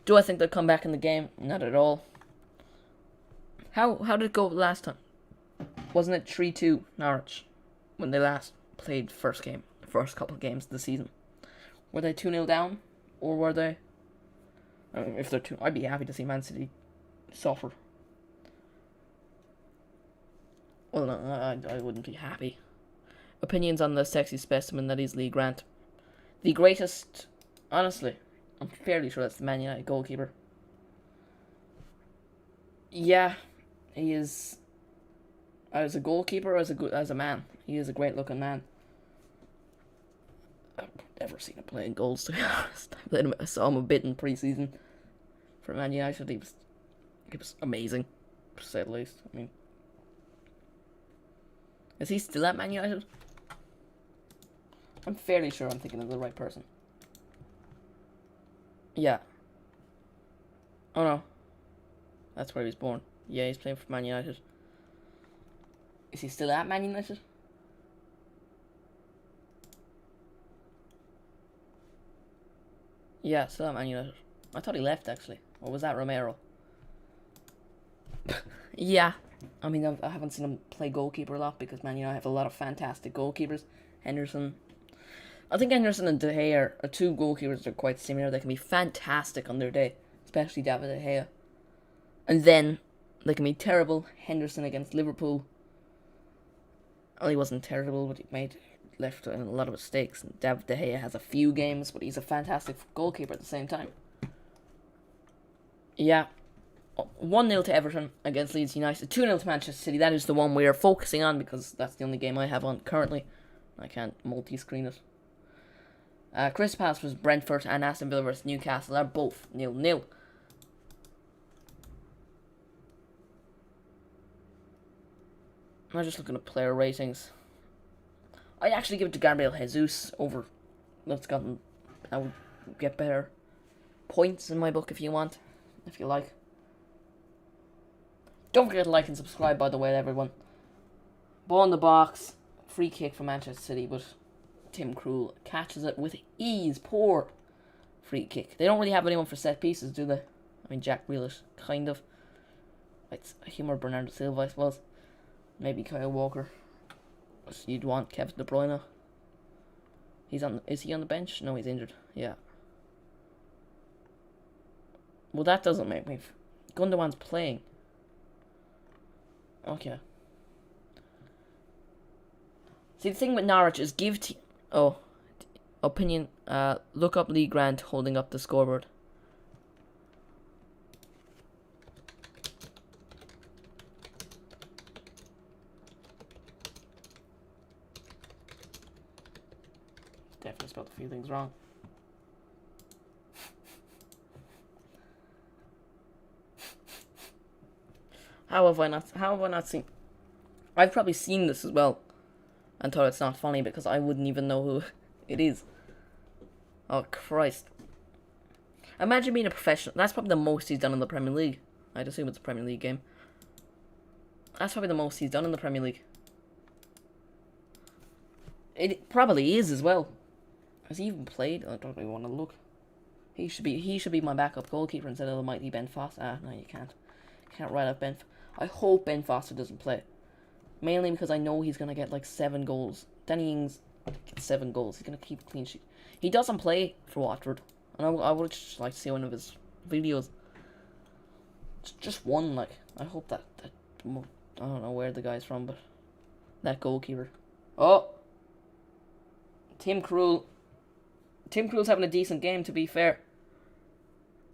Do I think they'll come back in the game? Not at all. How did it go last time? Wasn't it 3-2 Norwich when they last played the first couple of games of the season? Were they 2-0 down? Or were they... if they're 2... I'd be happy to see Man City suffer. Well, no, I wouldn't be happy. Opinions on the sexy specimen that is Lee Grant. The greatest... Honestly, I'm fairly sure that's the Man United goalkeeper. Yeah, he is... As a goalkeeper, as a man, he is a great looking man. I've never seen him playing goals, to be honest. I saw him a bit in pre-season for Man United. He was amazing, to say the least. I mean, is he still at Man United? I'm fairly sure I'm thinking of the right person. Yeah. Oh no, that's where he was born. Yeah, he's playing for Man United. Is he still at Man United? Yeah, still at Man United. I thought he left, actually. Or was that Romero? Yeah. I mean, I haven't seen him play goalkeeper a lot because Man United have a lot of fantastic goalkeepers. Henderson. I think Henderson and De Gea are two goalkeepers that are quite similar. They can be fantastic on their day. Especially David De Gea. And then, they can be terrible. Henderson against Liverpool. Well, he wasn't terrible, but he left a lot of mistakes. And David De Gea has a few games, but he's a fantastic goalkeeper at the same time. Yeah. 1-0 to Everton against Leeds United. 2-0 to Manchester City. That is the one we are focusing on because that's the only game I have on currently. I can't multi-screen it. Crystal Palace was Brentford and Aston Villa versus Newcastle. They're both 0-0. I'm just looking at player ratings. I'd actually give it to Gabriel Jesus over. That would get better points in my book if you want. If you like. Don't forget to like and subscribe, by the way, everyone. Ball in the box. Free kick from Manchester City, but Tim Krul catches it with ease. Poor free kick. They don't really have anyone for set pieces, do they? I mean, Jack Grealish, kind of. It's humour Bernardo Silva, I suppose. Maybe Kyle Walker. You'd want Kevin De Bruyne. Is he on the bench? No, he's injured. Yeah. Well, that doesn't make me... Gundogan's playing. Okay. See, the thing with Norwich is opinion. Look up Lee Grant holding up the scoreboard. Definitely spelled a few things wrong. How have I not seen... I've probably seen this as well and thought it's not funny because I wouldn't even know who it is. Oh, Christ. Imagine being a professional. That's probably the most he's done in the Premier League. I'd assume it's a Premier League game. That's probably the most he's done in the Premier League. It probably is as well. Has he even played? I don't really want to look. He should be my backup goalkeeper instead of the mighty Ben Foster. Ah, no, you can't. You can't write up Ben. I hope Ben Foster doesn't play. Mainly because I know he's gonna get like 7 goals. Danny Ings gets 7 goals. He's gonna keep a clean sheet. He doesn't play for Watford, and I would just like to see one of his videos. Just one, like. I hope that I don't know where the guy's from, but that goalkeeper. Oh, Tim Krul. Tim Krul's having a decent game, to be fair.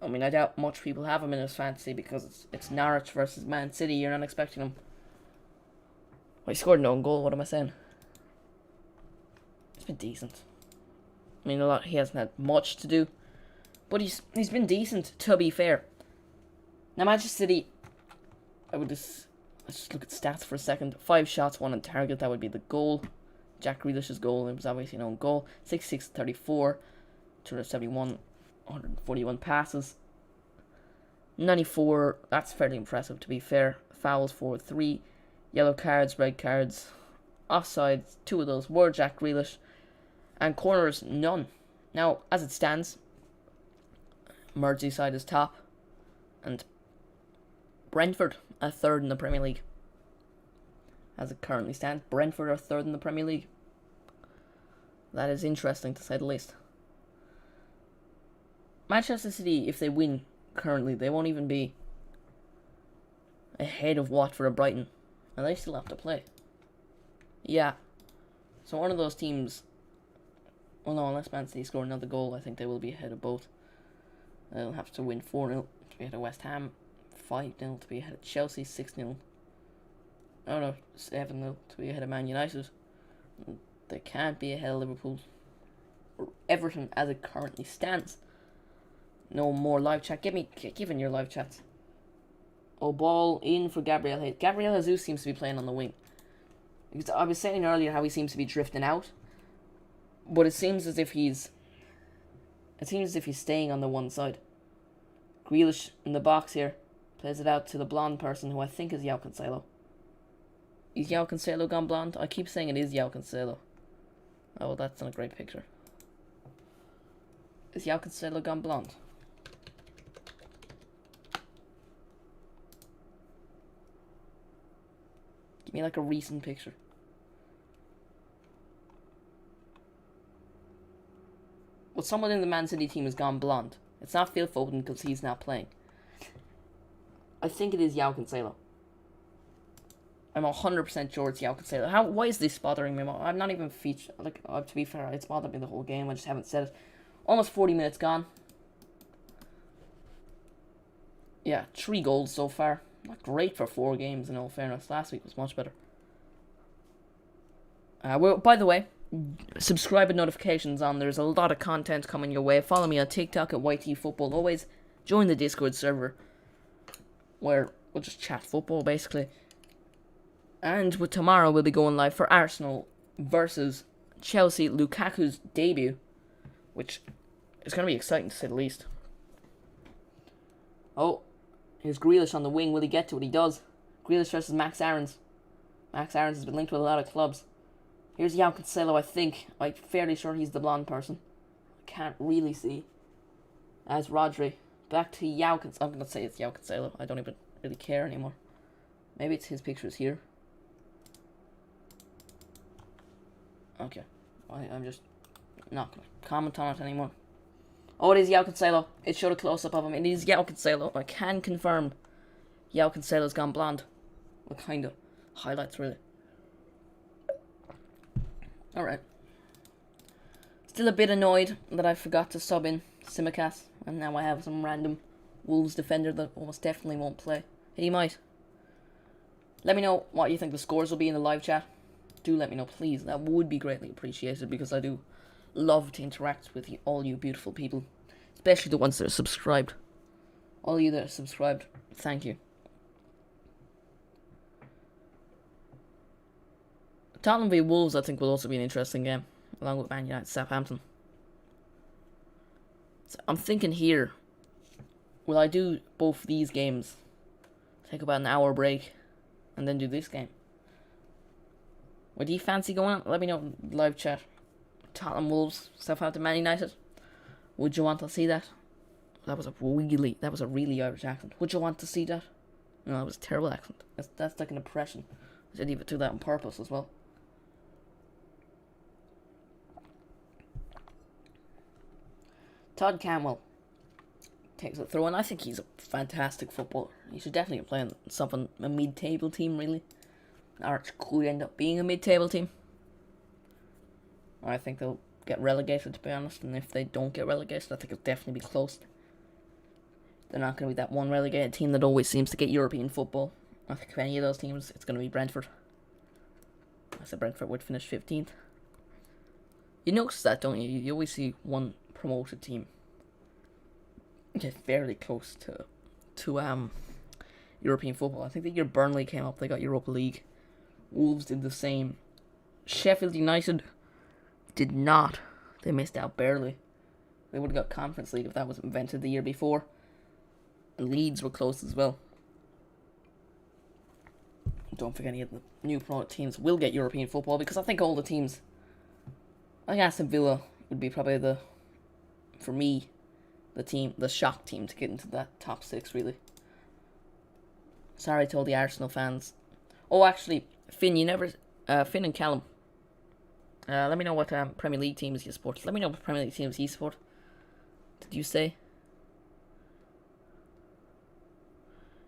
I mean, I doubt much people have him in his fantasy because it's Norwich versus Man City. You're not expecting him. Well, he scored an own goal. What am I saying? It's been decent. I mean, he hasn't had much to do, but he's been decent, to be fair. Now, Manchester City, let's just look at stats for a second. 5 shots, 1 on target. That would be the goal. Jack Grealish's goal. It was obviously an own goal. 66-34. 271, 141 passes. 94, that's fairly impressive to be fair. Fouls for 3, yellow cards, red cards, offsides, 2 of those were Jack Grealish, and corners, none. Now, as it stands, Merseyside is top, and Brentford are third in the Premier League. As it currently stands, Brentford are third in the Premier League. That is interesting to say the least. Manchester City, if they win currently, they won't even be ahead of Watford or Brighton, and they still have to play. Yeah. So one of those teams, well no, unless Man City score another goal, I think they will be ahead of both. They'll have to win 4-0 to be ahead of West Ham, 5-0 to be ahead of Chelsea, 6-0. Oh no, 7-0 to be ahead of Man United. They can't be ahead of Liverpool or Everton as it currently stands. No more live chat. Give in your live chats. Oh, ball in for Gabriel Jesus. Gabriel Jesus seems to be playing on the wing. Because I was saying earlier how he seems to be drifting out, but it seems as if he's staying on the one side. Grealish in the box here plays it out to the blonde person who I think is João Cancelo. Is João Cancelo gone blonde? I keep saying it is João Cancelo. Oh, well, that's not a great picture. Is João Cancelo gone blonde? Give me like a recent picture. Well, someone in the Man City team has gone blonde. It's not Phil Foden because he's not playing. I think it is João Cancelo. I'm 100% sure it's João Cancelo. Why is this bothering me? I'm not even featured. Like, to be fair, it's bothered me the whole game. I just haven't said it. Almost 40 minutes gone. Yeah, 3 goals so far. Not great for 4 games, in all fairness. Last week was much better. Well, by the way, subscribe with notifications on. There's a lot of content coming your way. Follow me on TikTok at YT Football. Always join the Discord server where we'll just chat football, basically. And with tomorrow, we'll be going live for Arsenal versus Chelsea, Lukaku's debut, which is going to be exciting to say the least. Oh, here's Grealish on the wing. Will he get to it? He does. Grealish versus Max Aarons. Max Aarons has been linked with a lot of clubs. Here's João Cancelo, I think. I'm fairly sure he's the blonde person. I can't really see. As Rodri. Back to João Cancelo. I'm going to say it's João Cancelo. I don't even really care anymore. Maybe it's his pictures here. Okay. I'm just not going to comment on it anymore. Oh, it is João Cancelo. It showed a close-up of him. It is João Cancelo. I can confirm João Cancelo's gone blonde. Well, kind of. Highlights, really. Alright. Still a bit annoyed that I forgot to sub in Simicast, and now I have some random Wolves defender that almost definitely won't play. He might. Let me know what you think the scores will be in the live chat. Do let me know, please. That would be greatly appreciated, because I do love to interact with all you beautiful people, especially the ones that are subscribed. All you that are subscribed, thank you. Tottenham v Wolves, I think, will also be an interesting game, along with Man United Southampton. So I'm thinking here, will I do both these games, take about an hour break, and then do this game? What do you fancy going on? Let me know in live chat. Tottenham Wolves, Southampton Man United. Would you want to see that? That was a really Irish accent. Would you want to see that? No, that was a terrible accent. That's like an impression. I didn't even do that on purpose as well. Todd Camwell takes it through, and I think he's a fantastic footballer. He should definitely play in a mid-table team, really. Or it could end up being a mid-table team. I think they'll get relegated, to be honest, and if they don't get relegated, I think it'll definitely be close. They're not going to be that one relegated team that always seems to get European football. I think if any of those teams, it's going to be Brentford. I said Brentford would finish 15th. You notice that, don't you? You always see one promoted team get fairly close to European football. I think the year Burnley came up, they got Europa League. Wolves did the same. Sheffield United did not. They missed out barely. They would have got Conference League if that was invented the year before. And Leeds were close as well. Don't think any of the new promoted teams will get European football, because I think all the teams... I think Aston Villa would be probably for me, the shock team to get into that top 6, really. Sorry to all the Arsenal fans. Oh, actually, Finn, Finn and Callum, let me know what Premier League teams you support. Let me know what Premier League teams you support. Did you say?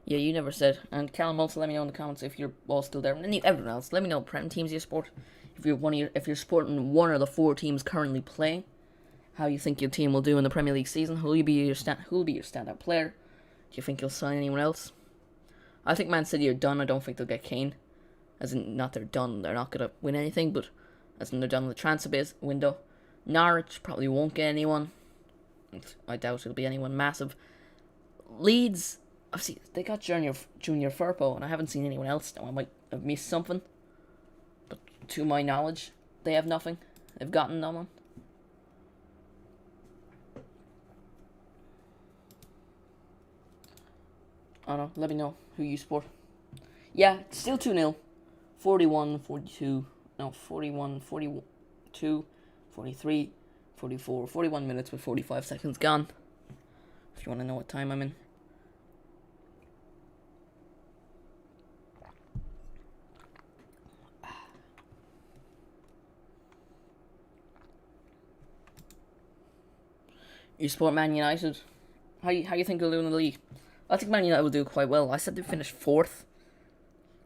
Yeah, you never said. And Callum, also let me know in the comments if you're all still there. And everyone else, let me know what Prem teams you support. If you're supporting one of the 4 teams currently playing, how you think your team will do in the Premier League season. Who'll be your standout player? Do you think you'll sign anyone else? I think Man City are done. I don't think they'll get Kane. As in, not they're done. They're not gonna win anything, but as in they're done with the transfer window. Norwich probably won't get anyone. I doubt it'll be anyone massive. Leeds, they got Junior Firpo, and I haven't seen anyone else. Now I might have missed something, but to my knowledge, they have nothing. They've gotten no one. I don't know. Let me know who you support. Yeah, it's still 2-0. 41, 42. No, 41, 42, 43, 44. 41 minutes with 45 seconds gone. If you want to know what time I'm in. You support Man United? How you think they'll do in the league? I think Man United will do quite well. I said they finished 4th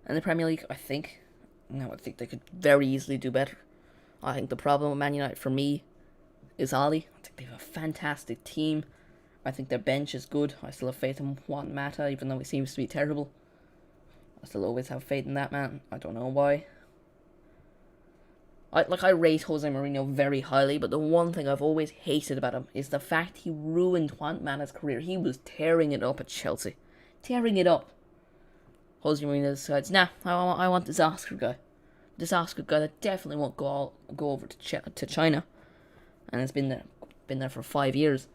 in the Premier League, I think. No, I think they could very easily do better. I think the problem with Man United for me is Oli. I think they have a fantastic team. I think their bench is good. I still have faith in Juan Mata, even though he seems to be terrible. I still always have faith in that man. I don't know why. I rate Jose Mourinho very highly, but the one thing I've always hated about him is the fact he ruined Juan Mata's career. He was tearing it up at Chelsea. Tearing it up. Jose Mourinho decides, nah, I want this Oscar guy. This Oscar guy that definitely won't go over to China. And has been there for 5 years.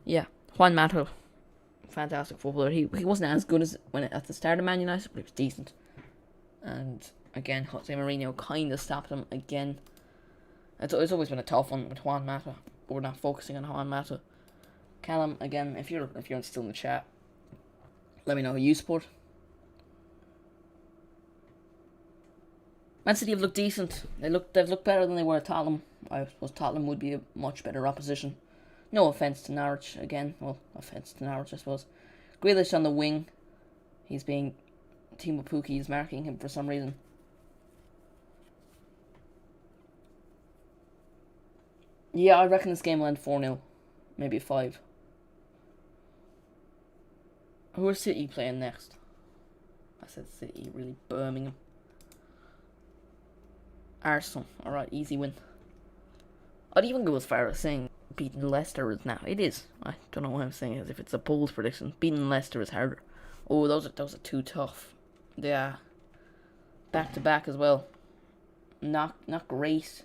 Yeah, Juan Mata, fantastic footballer. He wasn't as good as at the start of Man United, but he was decent. And again, Jose Mourinho kind of stopped him again. It's always been a tough one with Juan Mata, but we're not focusing on Juan Mata. Callum, again, if you're still in the chat, let me know who you support. Man City have looked decent. They've looked better than they were at Tottenham. I suppose Tottenham would be a much better opposition. No offence to Norwich again. Well, offence to Norwich, I suppose. Grealish on the wing. He's being... Timo Pukki is marking him for some reason. Yeah, I reckon this game will end 4-0. Maybe 5. Who are City playing next? I said City, really. Birmingham. Arsenal. Alright, easy win. I'd even go as far as saying beating Leicester is now. It is. I don't know why I'm saying it as if it's a bold prediction. Beating Leicester is harder. Oh, those are too tough. Yeah. Back to back as well. Not great,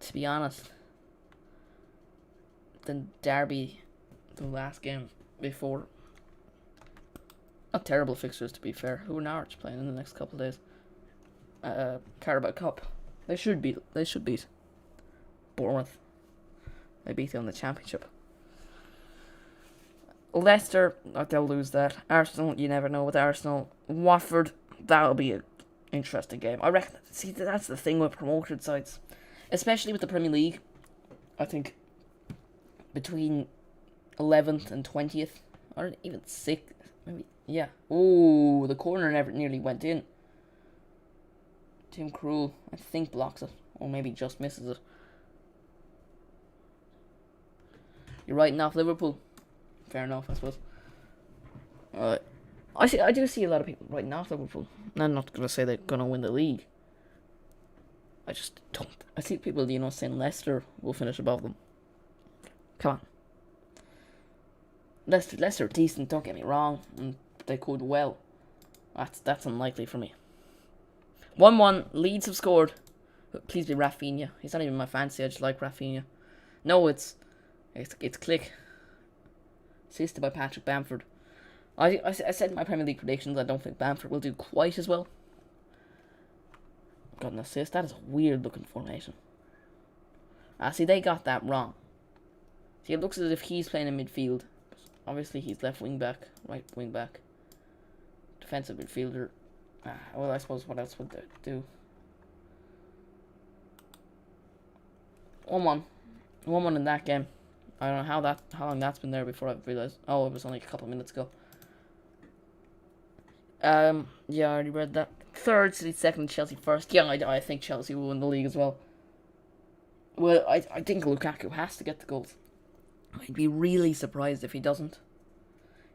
to be honest. The Derby, the last game before. Not terrible fixtures, to be fair. Who are Norwich playing in the next couple of days? Carabao Cup. They should beat Bournemouth. They beat them in the Championship. Leicester, they'll lose that. Arsenal, you never know with Arsenal. Watford, that'll be an interesting game. I reckon. See, that's the thing with promoted sides, especially with the Premier League. I think between 11th and 20th, or even 6th, maybe. Yeah. Oh, the corner nearly went in. Tim Krul, I think, blocks it, or maybe just misses it. You're writing off Liverpool. Fair enough, I suppose. I do see a lot of people writing off Liverpool. I'm not going to say they're going to win the league. I just don't. I see people, saying Leicester will finish above them. Come on. Leicester are decent, don't get me wrong. And they could well. That's unlikely for me. 1-1, Leeds have scored. Please be Rafinha. He's not even my fancy, I just like Rafinha. No, it's Click. Assisted by Patrick Bamford. I said in my Premier League predictions I don't think Bamford will do quite as well. Got an assist. That is a weird looking formation. See, they got that wrong. See, it looks as if he's playing in midfield. Obviously, he's left wing back, right wing back, defensive midfielder. Well, I suppose what else would they do? 1-1. 1-1 in that game. I don't know how long that's been there before I realised. Oh, it was only a couple of minutes ago. Yeah, I already read that. Third, City second, Chelsea first. Yeah, I think Chelsea will win the league as well. Well, I think Lukaku has to get the goals. I'd be really surprised if he doesn't.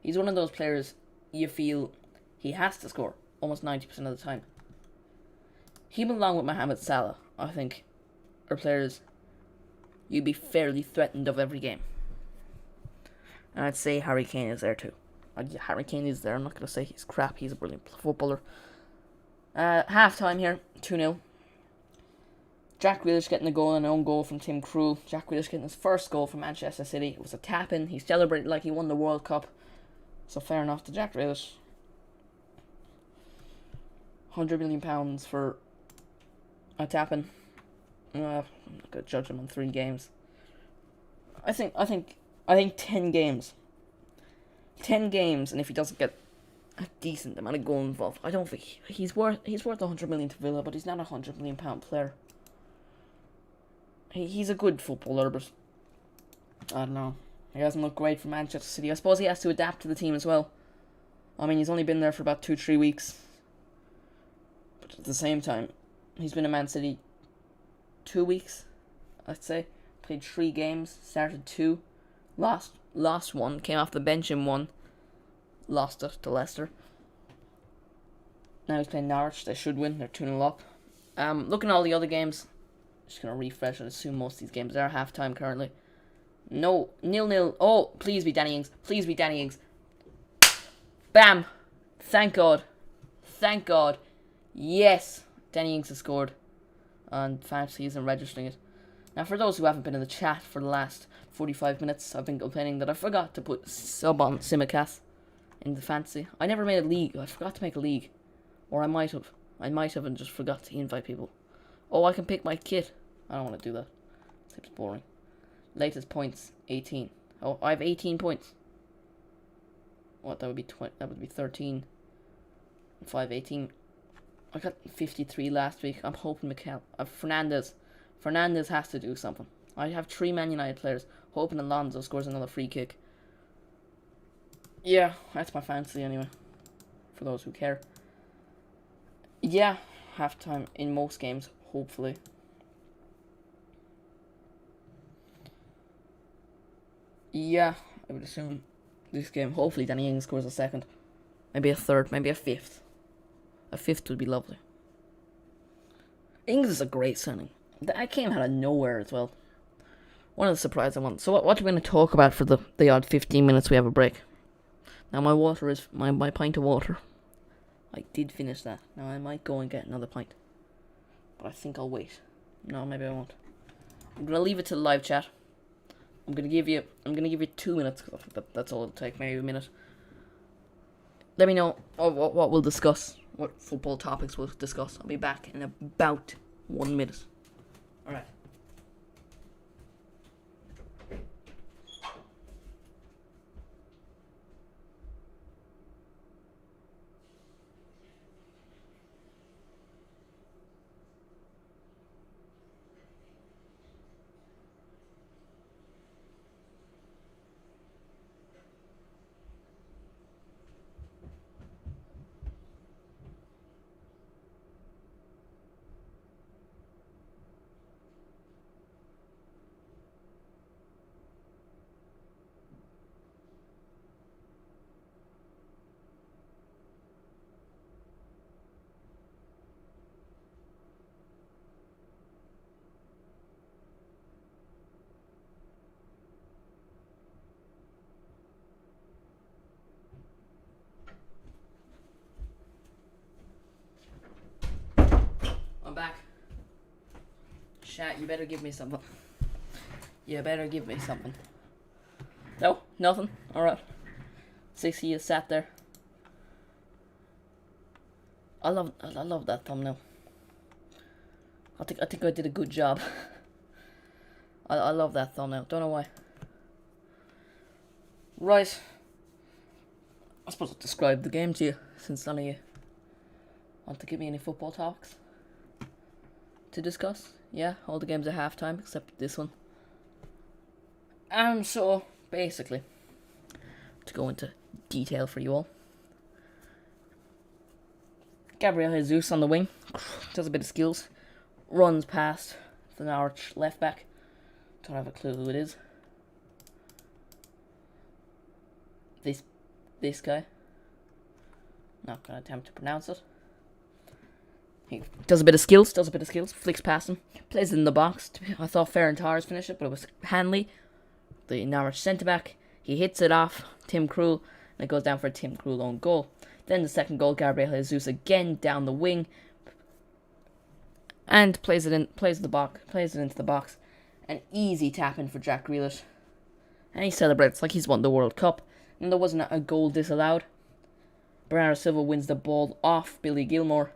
He's one of those players you feel he has to score almost 90% of the time. Him along with Mohamed Salah, I think, are players you'd be fairly threatened of every game. And I'd say Harry Kane is there too. Harry Kane is there. I'm not going to say he's crap. He's a brilliant footballer. Half time here, 2-0. Jack Grealish getting a goal, an own goal from Tim Krul. Jack Grealish getting his first goal for Manchester City. It was a tap-in. He celebrated like he won the World Cup. So fair enough to Jack Grealish. £100 million for a tap-in. I'm not going to judge him on 3 games. I think 10 games. 10 games, and if he doesn't get a decent amount of goal involved, I don't think he's worth 100 million to Villa, but he's not a £100 million player. He's a good footballer, but I don't know. He hasn't looked great for Manchester City. I suppose he has to adapt to the team as well. I mean, he's only been there for about 2-3 weeks. But at the same time, he's been in Man City 2 weeks, I'd say. Played 3 games, started 2, lost 1, came off the bench in 1, lost it to Leicester. Now he's playing Norwich. They should win. They're 2-0 up. Looking at all the other games, just going to refresh. I assume most of these games are half-time currently. No, 0-0. Oh, please be Danny Ings. Please be Danny Ings. Bam. Thank God. Thank God. Yes. Danny Ings has scored. And fantasy isn't registering it. Now, for those who haven't been in the chat for the last 45 minutes, I've been complaining that I forgot to put sub on Simicast in the fantasy. I never made a league. I forgot to make a league. Or I might have. And just forgot to invite people. Oh, I can pick my kit. I don't want to do that. Seems boring. Latest points, 18. Oh, I have 18 points. What, that would be 20, that would be 13. 5, 18. I got 53 last week. I'm hoping Fernandez has to do something. I have 3 Man United players. Hoping Alonso scores another free kick. Yeah, that's my fantasy anyway. For those who care. Yeah, halftime in most games, hopefully. Yeah, I would assume this game, hopefully Danny Ings scores a second. Maybe a third, maybe a fifth. A fifth would be lovely. Ings is a great signing. That came out of nowhere as well. One of the surprises I want. So what are we going to talk about for the odd 15 minutes we have a break? Now my water is, my pint of water. I did finish that. Now I might go and get another pint. But I think I'll wait. No, maybe I won't. I'm going to leave it to the live chat. I'm gonna give you 2 minutes, because I think that's all it'll take, maybe a minute. Let me know what we'll discuss, what football topics we'll discuss. I'll be back in about 1 minute. Alright. I'm back. Chat, you better give me something. You better give me something. No, nothing. Alright. 60 is sat there. I love that thumbnail. I think I did a good job. I love that thumbnail. Don't know why. Right. I suppose I'll describe the game to you, since none of you want to give me any football talks to discuss. Yeah, all the games are half-time except this one. So basically, to go into detail for you all, Gabriel Jesus on the wing, does a bit of skills, runs past the Norwich left back. Don't have a clue who it is. This guy. Not gonna attempt to pronounce it. He does a bit of skills, flicks past him, plays it in the box. I thought Ferran Torres finished it, but it was Hanley, the Norwich centre-back. He hits it off Tim Krul, and it goes down for a Tim Krul own goal. Then the second goal, Gabriel Jesus again down the wing, and plays it into the box. An easy tap in for Jack Grealish, and he celebrates like he's won the World Cup. And there wasn't a goal disallowed. Bernardo Silva wins the ball off Billy Gilmore.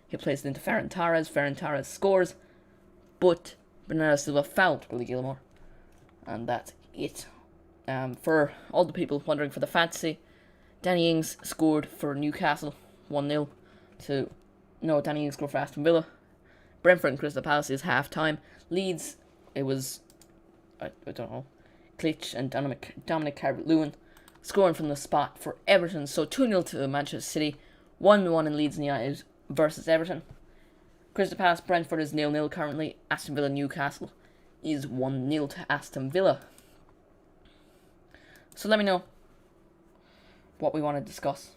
He plays it into Ferran Torres. Ferran Torres scores, but Bernardo Silva fouled Billy Gilmore, and that's it. For all the people wondering for the fantasy, Danny Ings scored for Newcastle 1-0 to... No, Danny Ings scored for Aston Villa. Brentford and Crystal Palace is half-time. Leeds, it was... I don't know. Klitsch and Dominic Calvert-Lewin scoring from the spot for Everton. So 2-0 to Manchester City. 1-1 in Leeds United versus Everton. Crystal Palace Brentford is 0-0 currently. Aston Villa Newcastle is 1-0 to Aston Villa. So let me know what we want to discuss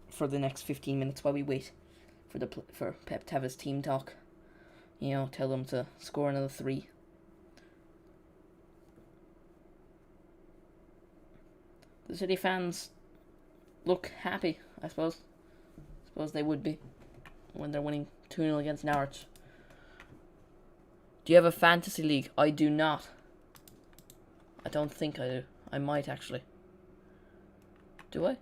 for the next 15 minutes while we wait for Pep to have his team talk. You know, tell them to score another 3. The City fans look happy, I suppose. I suppose they would be when they're winning 2-0 against Norwich. Do you have a fantasy league? I do not. I don't think I do. I might actually. Do I?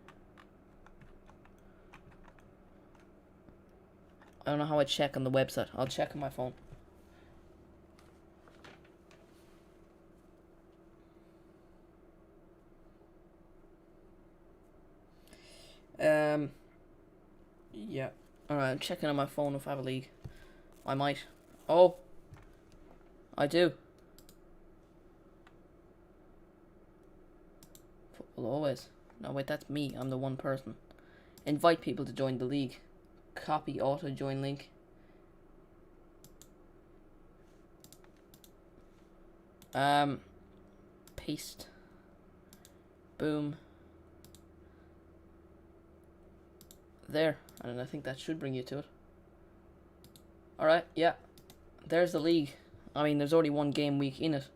I don't know how I check on the website. I'll check on my phone. Yeah. Alright, I'm checking on my phone if I have a league. I might. Oh. I do. Football always. No, wait, that's me. I'm the one person. Invite people to join the league. Copy auto join link. Paste. Boom. There. And I think that should bring you to it. Alright, yeah. There's the league. I mean, there's already one game week in it.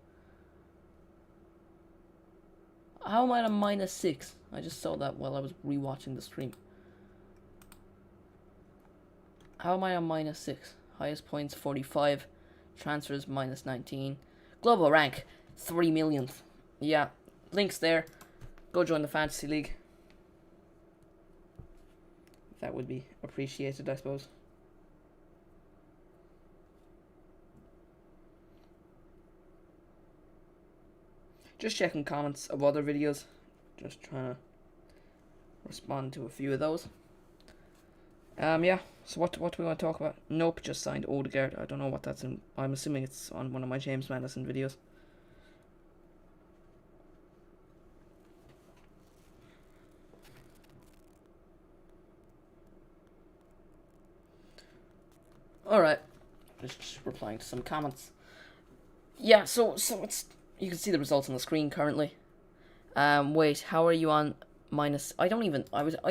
How am I at a -6? I just saw that while I was rewatching the stream. How am I on -6? Highest points 45. Transfers -19. Global rank 3 millionth. Yeah, links there. Go join the fantasy league. That would be appreciated, I suppose. Just checking comments of other videos. Just trying to respond to a few of those. Yeah. So what do we want to talk about? Nope, just signed Odegaard. I don't know what that's in. I'm assuming it's on one of my James Madison videos. Alright. Just replying to some comments. Yeah, so it's... You can see the results on the screen currently. Wait, how are you on minus... I'd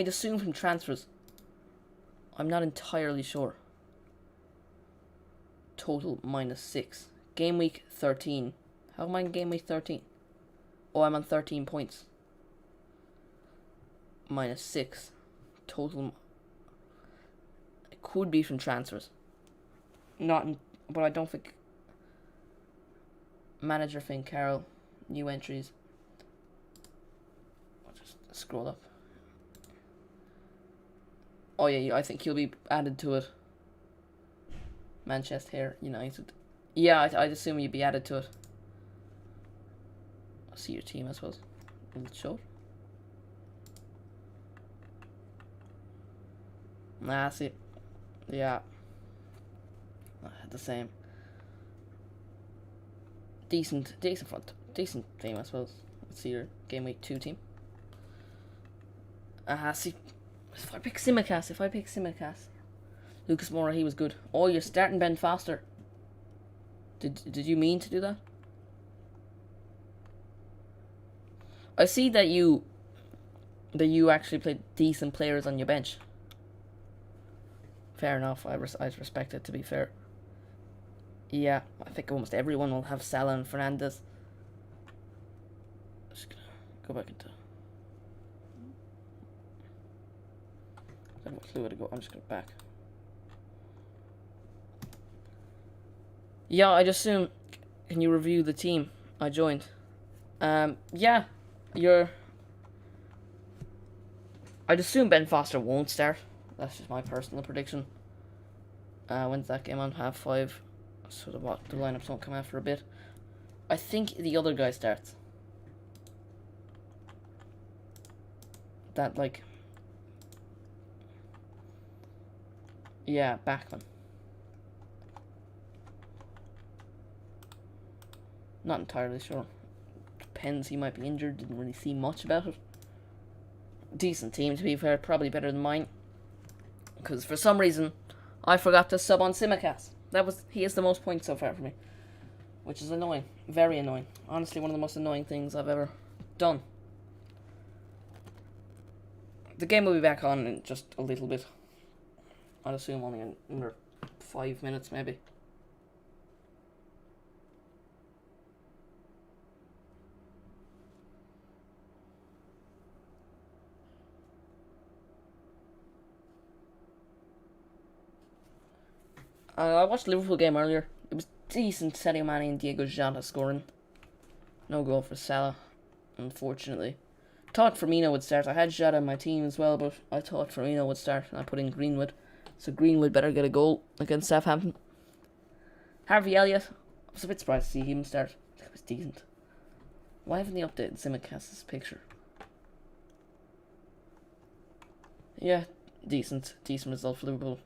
assume from transfers. I'm not entirely sure. Total -6. Game week 13. How am I in game week 13? Oh, I'm on 13 points. -6. Total... It could be from transfers. But I don't think... Manager Finn Carroll. New entries. I'll just scroll up. Oh yeah, I think he'll be added to it. Manchester United. Yeah, I'd assume you'd be added to it. I'll see your team, I suppose. A little short. Nah, see. Yeah. The same. Decent front. Decent team, I suppose. Let's see your game week 2 team. See. If I pick Simicast. Lucas Moura, he was good. Oh, you're starting Ben Foster. Did you mean to do that? I see that you actually played decent players on your bench. Fair enough. I respect it, to be fair. Yeah, I think almost everyone will have Salah and Fernandes. Just gonna go back into. I have no clue where to go. I'm just gonna back. Yeah, I just assume. Can you review the team I joined? Yeah, I'd assume Ben Foster won't start. That's just my personal prediction. When's that game on? 5:30. So the lineups won't come out for a bit. I think the other guy starts. That, like... Yeah, Backman. Not entirely sure. Depends, he might be injured. Didn't really see much about it. Decent team, to be fair. Probably better than mine. Because for some reason, I forgot to sub on Simicast. He has the most points so far for me. Which is annoying. Very annoying. Honestly, one of the most annoying things I've ever done. The game will be back on in just a little bit. I'd assume only in under 5 minutes, maybe. I watched the Liverpool game earlier. It was decent. Sadio Mane and Diego Jota scoring. No goal for Salah, unfortunately. Thought Firmino would start. I had Jota on my team as well, but I thought Firmino would start, and I put in Greenwood. So Greenwood better get a goal against Southampton. Harvey Elliott. I was a bit surprised to see him start. It was decent. Why haven't they updated Simicast's picture? Yeah, decent. Decent result for Liverpool.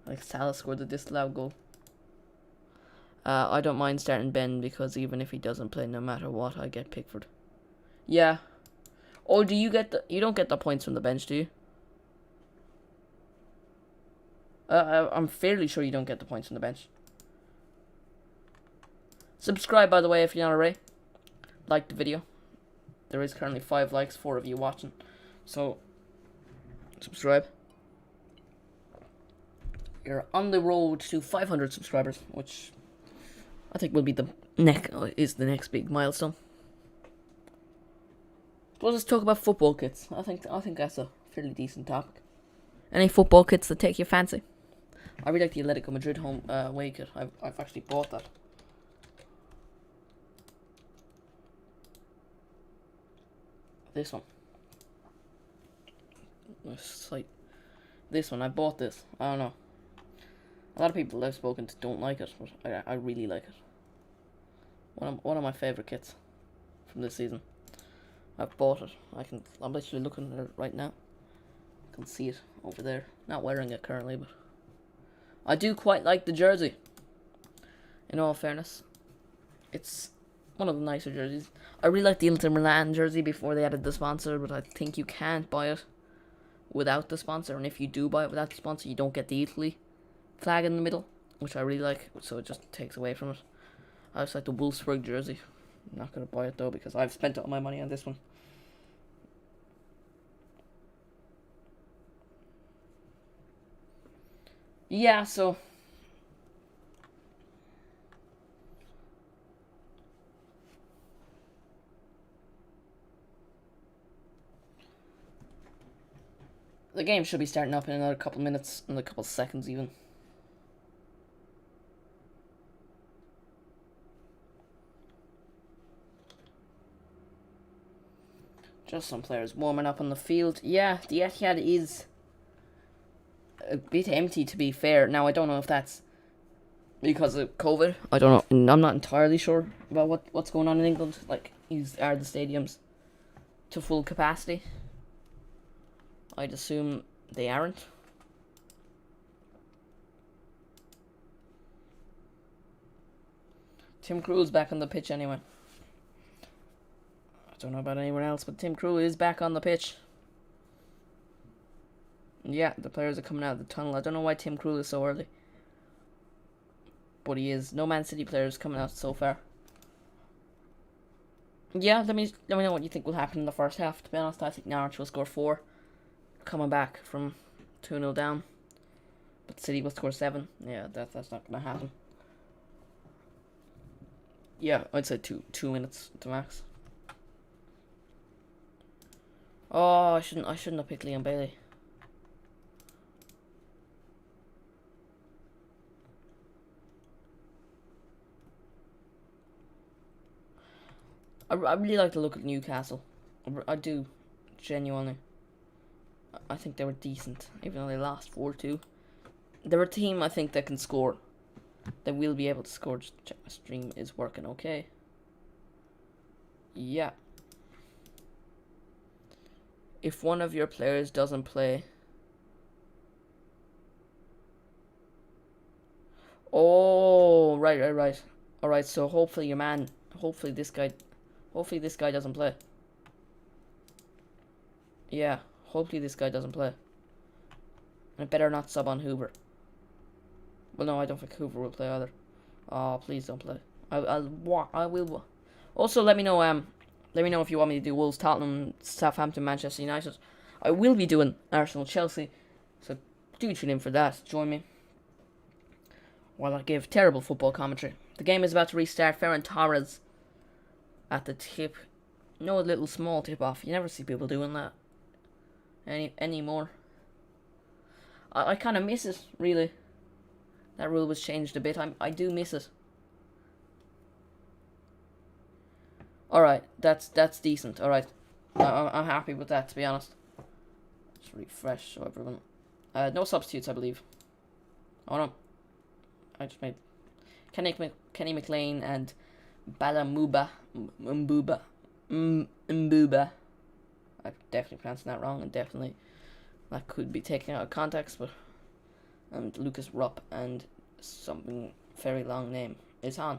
Like Salah scored the disallowed goal. I don't mind starting Ben because even if he doesn't play, no matter what, I get Pickford. Yeah. Or do you get you don't get the points from the bench, do you? I'm fairly sure you don't get the points from the bench. Subscribe, by the way, if you're not already. Like the video. There is currently 5 likes, 4 of you watching. So, subscribe. You're on the road to 500 subscribers, which I think will be the next big milestone. Let's just talk about football kits. I think that's a fairly decent topic. Any football kits that take your fancy? I really like the Atletico Madrid home away kit. I've actually bought that. This one. This one. I bought this. I don't know. A lot of people I've spoken to don't like it, but I really like it. One of my favourite kits from this season. I've bought it. I'm literally looking at it right now. I can see it over there. Not wearing it currently, but I do quite like the jersey. In all fairness, it's one of the nicer jerseys. I really like the Inter Milan jersey before they added the sponsor, but I think you can't buy it without the sponsor, and if you do buy it without the sponsor, you don't get the Italy flag in the middle, which I really like, so it just takes away from it. I just like the Wolfsburg jersey. I'm not going to buy it though because I've spent all my money on this one. Yeah, so the game should be starting up in another couple minutes, another couple seconds even. Just some players warming up on the field. Yeah, the Etihad is a bit empty, to be fair. Now, I don't know if that's because of COVID. I don't know. I'm not entirely sure about what's going on in England. Like, are the stadiums to full capacity? I'd assume they aren't. Tim Krul's back on the pitch anyway. I don't know about anyone else, but Tim Krul is back on the pitch. Yeah, the players are coming out of the tunnel. I don't know why Tim Krul is so early, but he is. No Man City players coming out so far. Yeah, let me know what you think will happen in the first half. To be honest, I think Norwich will score 4, coming back from 2-0 down. But City will score 7. Yeah, that's not gonna happen. Yeah, I'd say 2 minutes to max. Oh, I shouldn't have picked Liam Bailey. I really like to look at Newcastle. I do, genuinely. I think they were decent, even though they lost 4-2. They're a team I think that can score. They will be able to score. Just check my stream is working okay. Yeah. If one of your players doesn't play... Oh, right. Alright, so hopefully your man... Hopefully this guy doesn't play. Yeah, hopefully this guy doesn't play. And it better not sub on Hoover. Well, no, I don't think Hoover will play either. Oh, please don't play. I will. Also, let me know if you want me to do Wolves, Tottenham, Southampton, Manchester United. I will be doing Arsenal, Chelsea. So do tune in for that. Join me while I give terrible football commentary. The game is about to restart. Ferran Torres at the tip. No little small tip off. You never see people doing that anymore. I kind of miss it, really. That rule was changed a bit. I do miss it. Alright, that's decent. Alright, I'm happy with that, to be honest. Just refresh so everyone... no substitutes, I believe. Oh no. I just made... Kenny McLean and Balamuba Mbuba. I'm definitely pronouncing that wrong, and definitely that could be taken out of context, but... And Lucas Rupp and something very long name is on.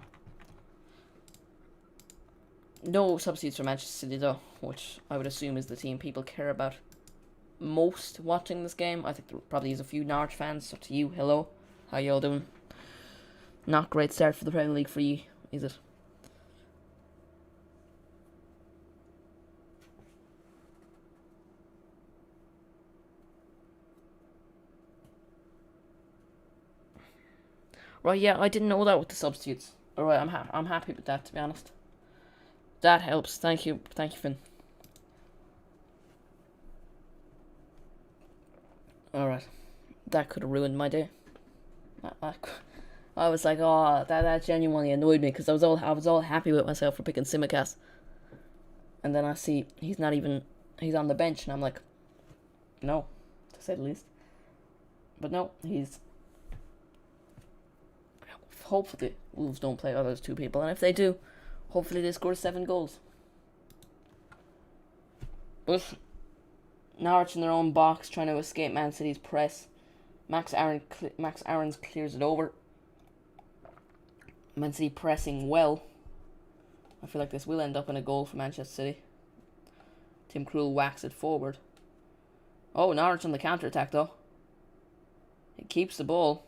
No substitutes for Manchester City though, which I would assume is the team people care about most watching this game. I think there probably is a few Norwich fans. So to you, hello, how y'all doing? Not great start for the Premier League for you, is it? Right, yeah, I didn't know that with the substitutes. Alright, I'm happy with that, to be honest. That helps. Thank you, Finn. Alright. That could have ruined my day. I was like, oh, that genuinely annoyed me, because I was all happy with myself for picking Simicast. And then I see he's on the bench, and I'm like, no, to say the least. But no, hopefully Wolves don't play those 2 people, and if they do, hopefully they score 7 goals. But Norwich in their own box, trying to escape Man City's press. Max Aarons clears it over. Man City pressing well. I feel like this will end up in a goal for Manchester City. Tim Krul whacks it forward. Oh, Norwich on the counter-attack though. He keeps the ball.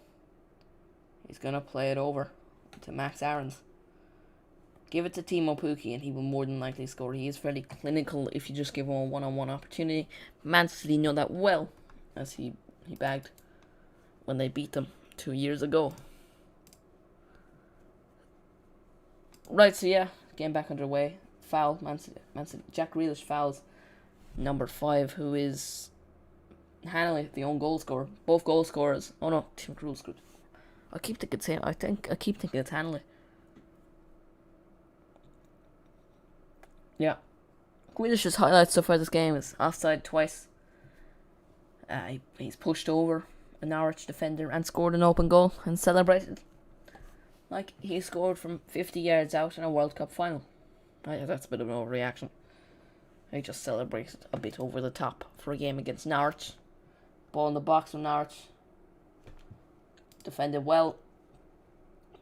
He's going to play it over to Max Aarons. Give it to Timo Pukki and he will more than likely score. He is fairly clinical if you just give him a one-on-one opportunity. Man City know that well, as he bagged when they beat them 2 years ago. Right, so yeah, game back underway. Foul, Man City. Jack Grealish fouls number 5, who is Hanley, the own goal scorer. Both goal scorers. Oh no, Tim Krul scored. I keep thinking it's Hanley. Yeah. Grealish's highlights so far this game is offside twice. He's pushed over a Norwich defender and scored an open goal and celebrated like he scored from 50 yards out in a World Cup final. That's a bit of an overreaction. He just celebrated a bit over the top for a game against Norwich. Ball in the box from Norwich. Defended well.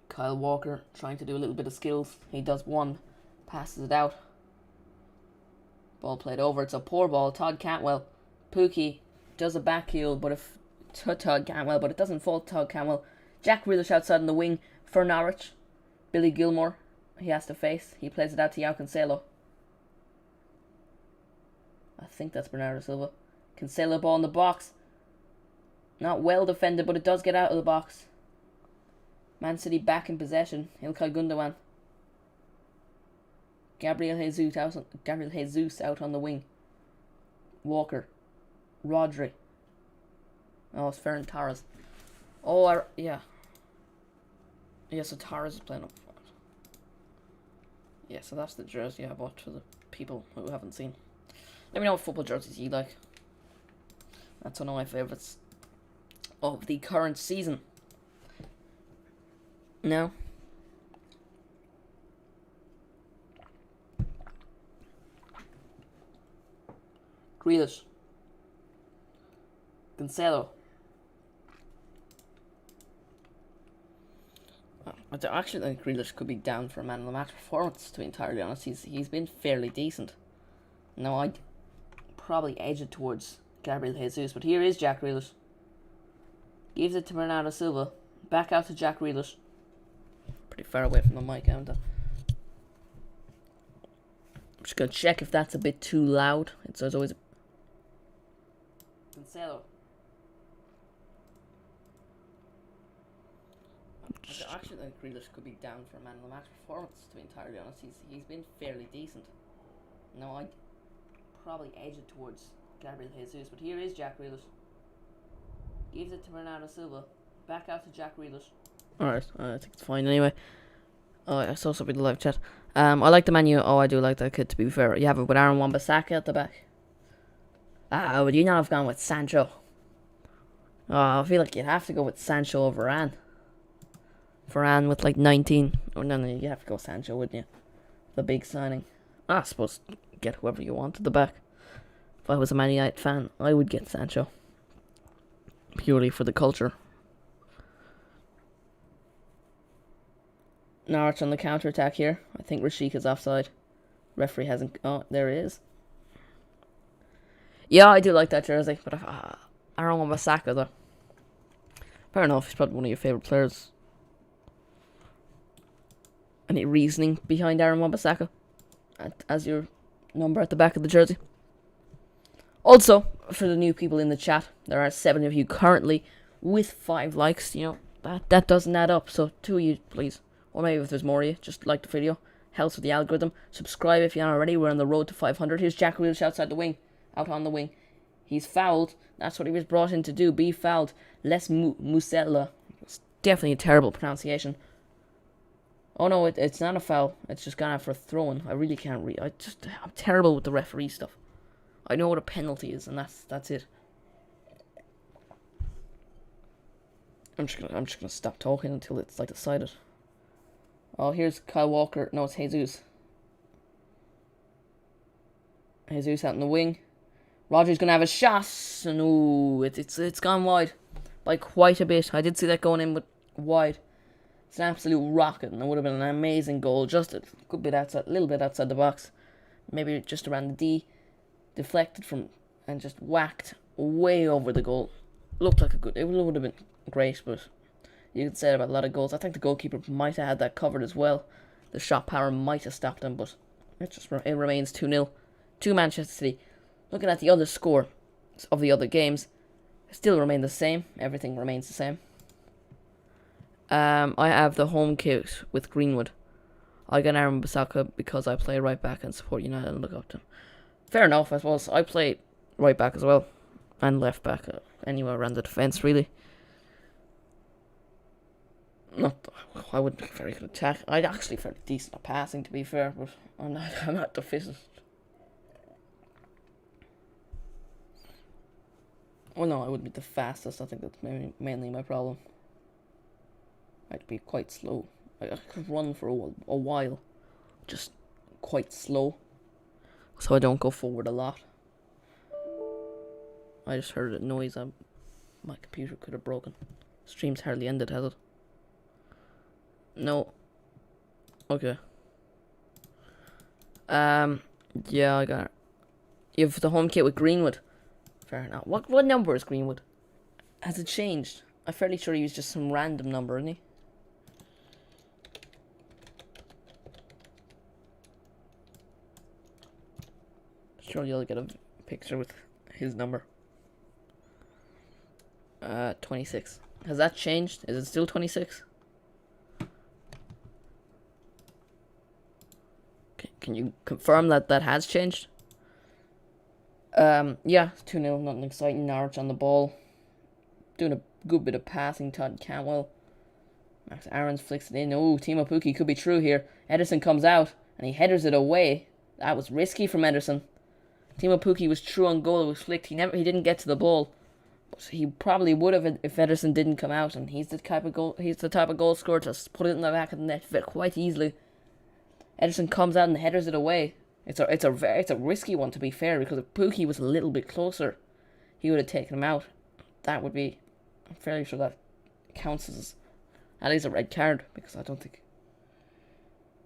Kyle Walker trying to do a little bit of skills. He does one, passes it out. Ball played over. It's a poor ball. Todd Cantwell. Pookie does a back heel, but Todd Cantwell, but it doesn't fall to Todd Cantwell. Jack Grealish outside in the wing for Norwich. Billy Gilmore he has to face. He plays it out to João Cancelo. I think that's Bernardo Silva. Cancelo ball in the box. Not well defended, but it does get out of the box. Man City back in possession. Ilkay Gundogan. Gabriel Jesus out on the wing. Walker. Rodri. Oh, it's Ferran Torres. Oh, yeah. Yeah, so Torres is playing up front. Yeah, so that's the jersey I bought for the people who haven't seen. Let me know what football jerseys you like. That's one of my favourites of the current season. Now, Grealish, Cancelo. I actually think Grealish could be down for a man of the match performance, to be entirely honest. He's been fairly decent. Now, I'd probably edge it towards Gabriel Jesus, but here is Jack Grealish. Gives it to Bernardo Silva. Back out to Jack Grealish. Pretty far away from the mic, aren't I? I'm just going to check if that's a bit too loud. It's always... Cancelo. I actually think Grealish could be down for a man of the match performance, to be entirely honest. He's been fairly decent. No, I'd probably edge it towards Gabriel Jesus, but here is Jack Grealish. Gives it to Bernardo Silva. Back out to Jack Grealish. Alright, I think it's fine anyway. Oh, I saw something in the live chat. I like the menu. Oh, I do like that kid, to be fair. You have it with Aaron Wan-Bissaka at the back. Would you not have gone with Sancho? Oh, I feel like you'd have to go with Sancho over Varane. Varane with like 19. Oh, no, you'd have to go Sancho, wouldn't you? The big signing. I suppose get whoever you want at the back. If I was a Man United fan, I would get Sancho. Purely for the culture. Norwich on the counter-attack here. I think Rashik is offside. Referee hasn't... Oh, there he is. Yeah, I do like that jersey. But I don't want Wan-Bissaka, though. Fair enough, he's probably one of your favourite players. Any reasoning behind Aaron Wan-Bissaka as your number at the back of the jersey? Also, for the new people in the chat, there are 7 of you currently with 5 likes. You know, that doesn't add up. So 2 of you, please. Or maybe if there's more of you, just like the video. Helps with the algorithm. Subscribe if you aren't already. We're on the road to 500. Here's Jack Grealish outside the wing. Out on the wing. He's fouled. That's what he was brought in to do. Be fouled. Les Musella. It's definitely a terrible pronunciation. Oh no, it's not a foul. It's just gone out for a throw-in. I really can't read. I'm terrible with the referee stuff. I know what a penalty is, and that's it. I'm just gonna stop talking until it's like decided. Oh, here's Kyle Walker. No, it's Jesus. Jesus out in the wing. Rodri's gonna have a shot, and ooh, it's gone wide by quite a bit. I did see that going in, but wide. It's an absolute rocket, and it would have been an amazing goal. Just a good bit outside, a little bit outside the box, maybe just around the D. Deflected from and just whacked way over the goal. Looked like a good. It would have been great, but you could say about a lot of goals. I think the goalkeeper might have had that covered as well. The shot power might have stopped him, but it remains 2-0 to Manchester City. Looking at the other score of the other games, still remain the same. Everything remains the same. I have the home kit with Greenwood. I got Aaron Wan-Bissaka because I play right back and support United and look up to him. Fair enough, I suppose. I play right back as well. And left back. Anywhere around the defence, really. I wouldn't be very good at attack. I'd actually fairly decent at passing, to be fair. But I'm not the fittest. Well, no, I wouldn't be the fastest. I think that's mainly my problem. I'd be quite slow. I could run for a while, just quite slow, so I don't go forward a lot. I just heard a noise. My computer could have broken. Stream's hardly ended, has it? No. Okay. Yeah, I got it. You have the home kit with Greenwood. Fair enough. What number is Greenwood? Has it changed? I'm fairly sure he was just some random number, isn't he? Surely you'll get a picture with his number. 26. Has that changed? Is it still 26? Can you confirm that that has changed? Yeah, 2-0, nothing exciting. Norwich on the ball. Doing a good bit of passing. Todd Cantwell. Max Aarons flicks it in. Oh, Timo Pukki could be true here. Ederson comes out and he headers it away. That was risky from Ederson. Timo Pukki was true on goal. It was flicked. He didn't get to the ball. But he probably would have if Ederson didn't come out. And he's the type of goal scorer to put it in the back of the net quite easily. Ederson comes out and headers it away. It's a risky one, to be fair, because if Pukki was a little bit closer, he would have taken him out. That would be, I'm fairly sure that counts as at least a red card, because I don't think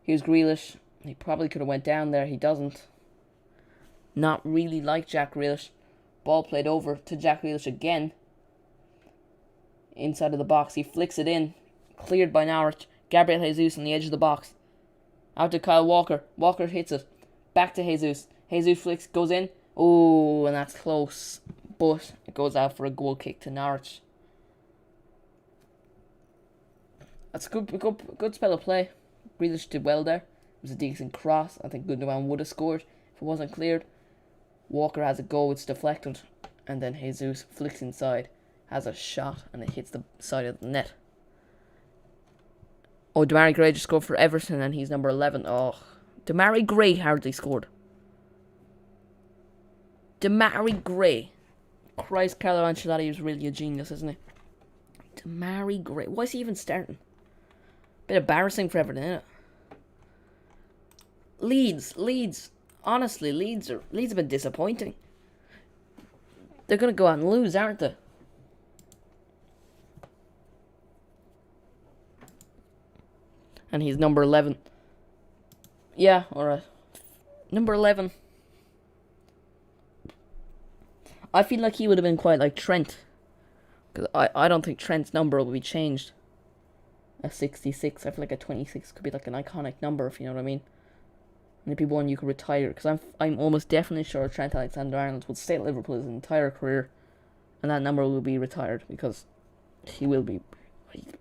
here's Grealish. He probably could have went down there. He doesn't. Not really like Jack Grealish. Ball played over to Jack Grealish again. Inside of the box, he flicks it in, cleared by Norwich. Gabriel Jesus on the edge of the box. Out to Kyle Walker. Walker hits it. Back to Jesus. Jesus flicks, goes in. Oh, and that's close. But it goes out for a goal kick to Norwich. That's a good spell of play. Grealish did well there. It was a decent cross. I think Gundogan would have scored if it wasn't cleared. Walker has a go, it's deflected. And then Jesus flicks inside. Has a shot and it hits the side of the net. Oh, Demarai Gray just scored for Everton and he's number 11. Oh, Demarai Gray hardly scored. Demarai Gray. Christ, Carlo Ancelotti is really a genius, isn't he? Demarai Gray. Why is he even starting? Bit embarrassing for Everton, isn't it? Leeds. Honestly, Leeds have been disappointing. They're going to go out and lose, aren't they? And he's number 11. Yeah, alright. Number 11. I feel like he would have been quite like Trent. Because I don't think Trent's number will be changed. A 66. I feel like a 26 could be like an iconic number, if you know what I mean. And it'd be one you could retire. Because I'm almost definitely sure Trent Alexander-Arnold would stay at Liverpool his entire career. And that number will be retired. Because he will be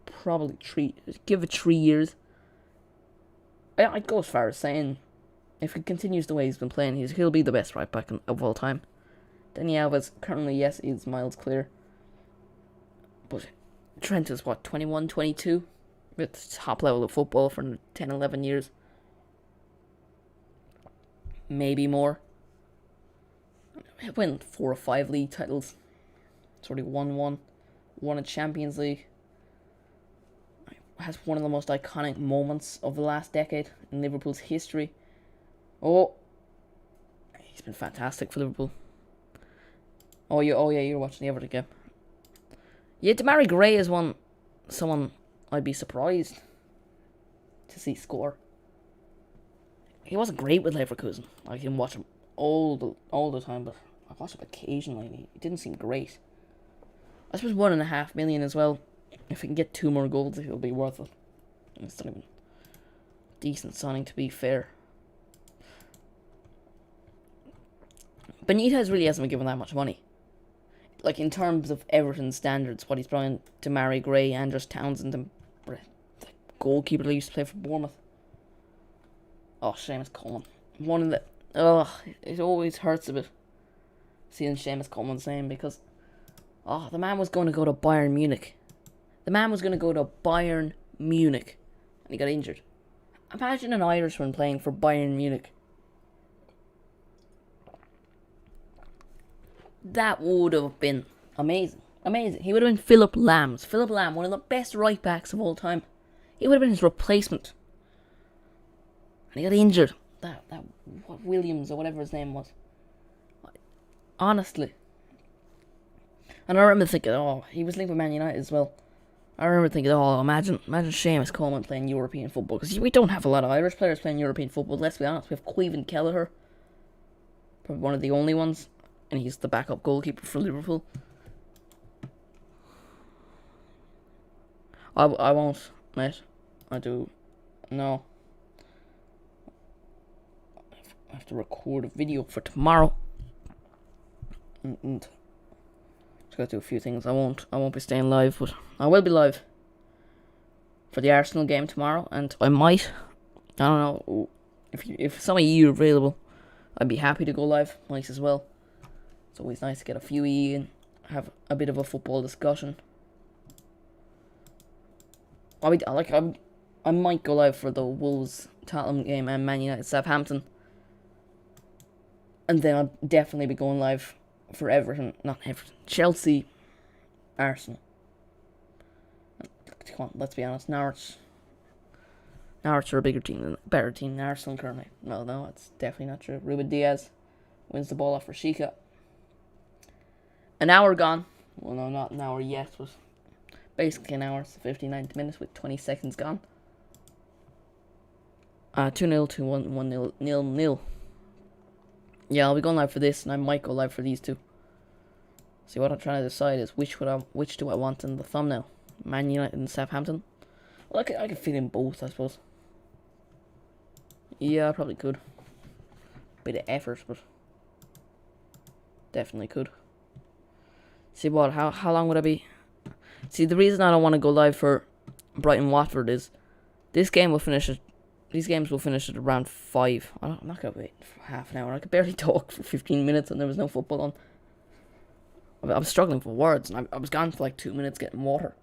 probably give it 3 years. I'd go as far as saying, if he continues the way he's been playing, he'll be the best right back of all time. Dani Alves currently, yes, is miles clear. But Trent is what, 21, 22? With top level of football for 10, 11 years. Maybe more. He won 4 or 5 league titles. It's already won one. Won a Champions League. Has one of the most iconic moments of the last decade in Liverpool's history. Oh, he's been fantastic for Liverpool. Oh yeah, you're watching the Everton game. Yeah, Demarai Gray is someone I'd be surprised to see score. He wasn't great with Leverkusen. I didn't watch him all the time, but I watched him occasionally. He didn't seem great. I suppose 1.5 million as well. If we can get 2 more goals, it'll be worth it. It's not even decent signing, to be fair. Benitez really hasn't been given that much money. Like, in terms of Everton standards, what he's brought Demarai Gray, Andros Townsend, and the goalkeeper that used to play for Bournemouth. Oh, Seamus Coleman. It always hurts a bit seeing Seamus Coleman's name because, the man was going to go to Bayern Munich. And he got injured. Imagine an Irishman playing for Bayern Munich. That would have been Amazing. Amazing. He would have been Philip Lambs. Philip Lamb, one of the best right backs of all time. He would have been his replacement. And he got injured. That what Williams or whatever his name was. Honestly. And I remember thinking, oh, he was linked with Man United as well. I remember thinking, oh, imagine Seamus Coleman playing European football. Because we don't have a lot of Irish players playing European football. Let's be honest. We have Caoimhin Kelleher. Probably one of the only ones. And he's the backup goalkeeper for Liverpool. I won't, mate. I do. No. I have to record a video for tomorrow. And just gotta do a few things. I won't be staying live, but I will be live for the Arsenal game tomorrow, and I might. I don't know if some of you are available. I'd be happy to go live. Might as well. It's always nice to get a few of you in, have a bit of a football discussion. I might go live for the Wolves Tottenham game and Man United Southampton, and then I'll definitely be going live for Chelsea, Arsenal. Come on, let's be honest, Norwich are a better team than Arsenal currently. No, that's definitely not true. Ruben Diaz wins the ball off Rashika. An hour gone. Well, no, not an hour yet, but basically an hour. It's 59 minutes with 20 seconds gone. 2-0 to 1-0, 0-0. Yeah, I'll be going live for this, and I might go live for these two. See, what I'm trying to decide is which do I want in the thumbnail? Man United and Southampton? Well, I could fit in both, I suppose. Yeah, I probably could. Bit of effort, but definitely could. See what? How long would I be? See, the reason I don't want to go live for Brighton Watford is this game will finish at. These games will finish at around 5. I'm not gonna wait for half an hour. I could barely talk for 15 minutes, and there was no football on. I was struggling for words, and I was gone for like 2 minutes getting water.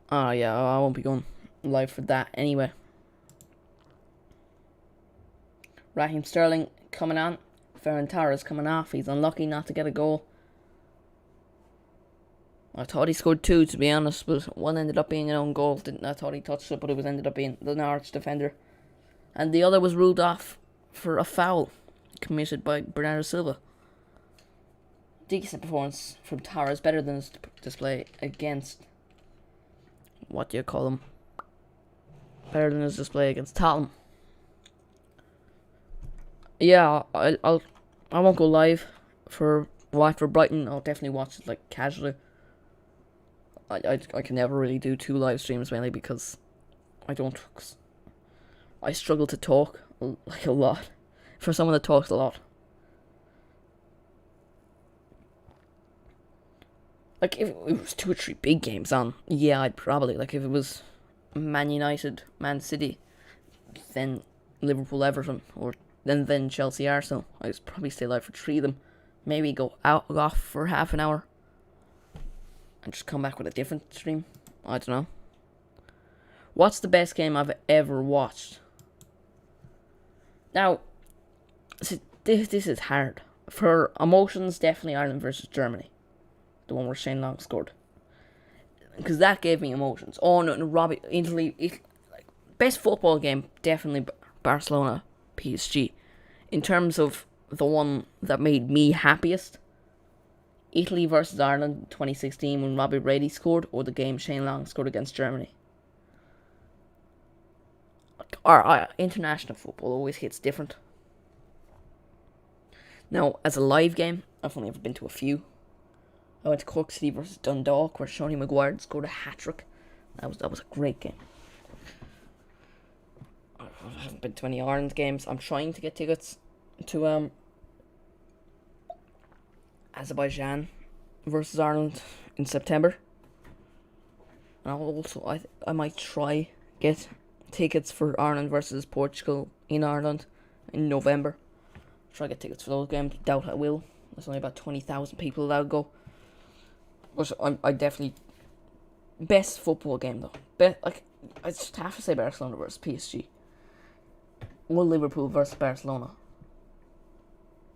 Yeah, I won't be going live for that anyway. Raheem Sterling coming on. Ferran Torres coming off. He's unlucky not to get a goal. I thought he scored 2, to be honest, but one ended up being an own goal. I thought he touched it, but it ended up being the Norwich defender. And the other was ruled off for a foul committed by Bernardo Silva. Decent performance from Torres, better than his display against, what do you call him? Better than his display against Tottenham. Yeah, I won't go live for Watford Brighton. I'll definitely watch it like casually. I can never really do 2 live streams, mainly because I struggle to talk like a lot. For someone that talks a lot. Like, if it was 2 or 3 big games on, yeah, I'd probably, like, if it was Man United, Man City, then Liverpool, Everton, or then Chelsea, Arsenal, I'd probably stay live for 3 of them. Maybe go off for half an hour. And just come back with a different stream. I don't know. What's the best game I've ever watched? Now, see, this is hard. For emotions, definitely Ireland versus Germany. The one where Shane Long scored. Because that gave me emotions. Oh, no, Robbie, Italy, like, best football game, definitely Barcelona, PSG. In terms of the one that made me happiest, Italy versus Ireland 2016 when Robbie Brady scored, or the game Shane Long scored against Germany. Our international football always hits different. Now, as a live game, I've only ever been to a few. I went to Cork City versus Dundalk, where Shoney Maguire scored a hat-trick. That was a great game. I haven't been to any Ireland games. I'm trying to get tickets to Azerbaijan versus Ireland in September. And also, I might try get tickets for Ireland versus Portugal in Ireland in November. Try to get tickets for those games. Doubt I will. There's only about 20,000 people that'll go. But I definitely, best football game though. I just have to say Barcelona versus PSG. Or Liverpool versus Barcelona.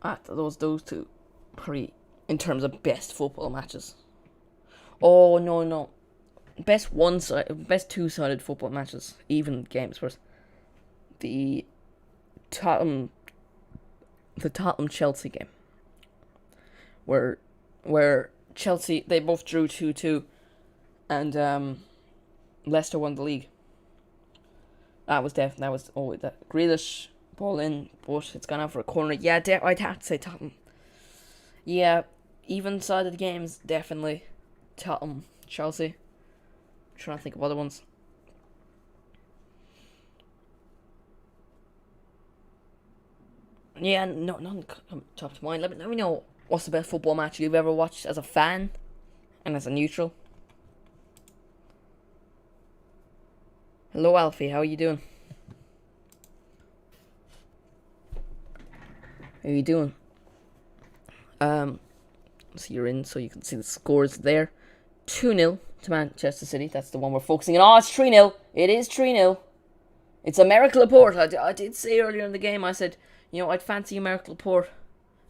those two, pretty in terms of best football matches. Oh no, best two-sided football matches, even games was the Tottenham Chelsea game, where Chelsea, they both drew 2-2, and Leicester won the league. That was that Grealish ball in, but it's gone out for a corner. Yeah, I'd have to say Tottenham. Yeah, even sided games, definitely Tottenham Chelsea. I'm trying to think of other ones. Yeah, no, none come top to mind. Let me know what's the best football match you've ever watched as a fan and as a neutral. Hello, Alfie. How are you doing? How are you doing? So you're in, so you can see the scores there. 2-0 to Manchester City. That's the one we're focusing on. Oh, it's 3-0. It is 3-0. It's Aymeric Laporte. I did say earlier in the game, I said, I'd fancy Aymeric Laporte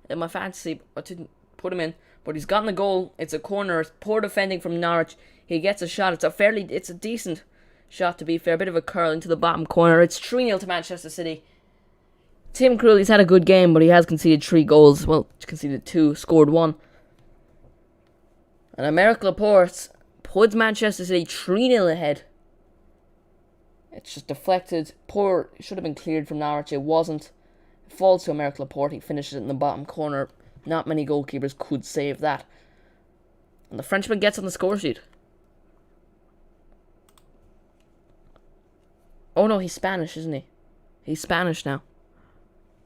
in my fantasy. I didn't put him in, but he's gotten a goal. It's a corner. It's poor defending from Norwich. He gets a shot. It's a decent shot, to be fair. A bit of a curl into the bottom corner. It's 3-0 to Manchester City. Tim Krul, he's had a good game, but he has conceded 3 goals. Well, conceded 2, scored 1. And Aymeric Laporte puts Manchester City 3-0 ahead. It's just deflected. Poor, it should have been cleared from Norwich. It wasn't. It falls to Aymeric Laporte. He finishes it in the bottom corner. Not many goalkeepers could save that. And the Frenchman gets on the score sheet. Oh no, he's Spanish, isn't he? He's Spanish now.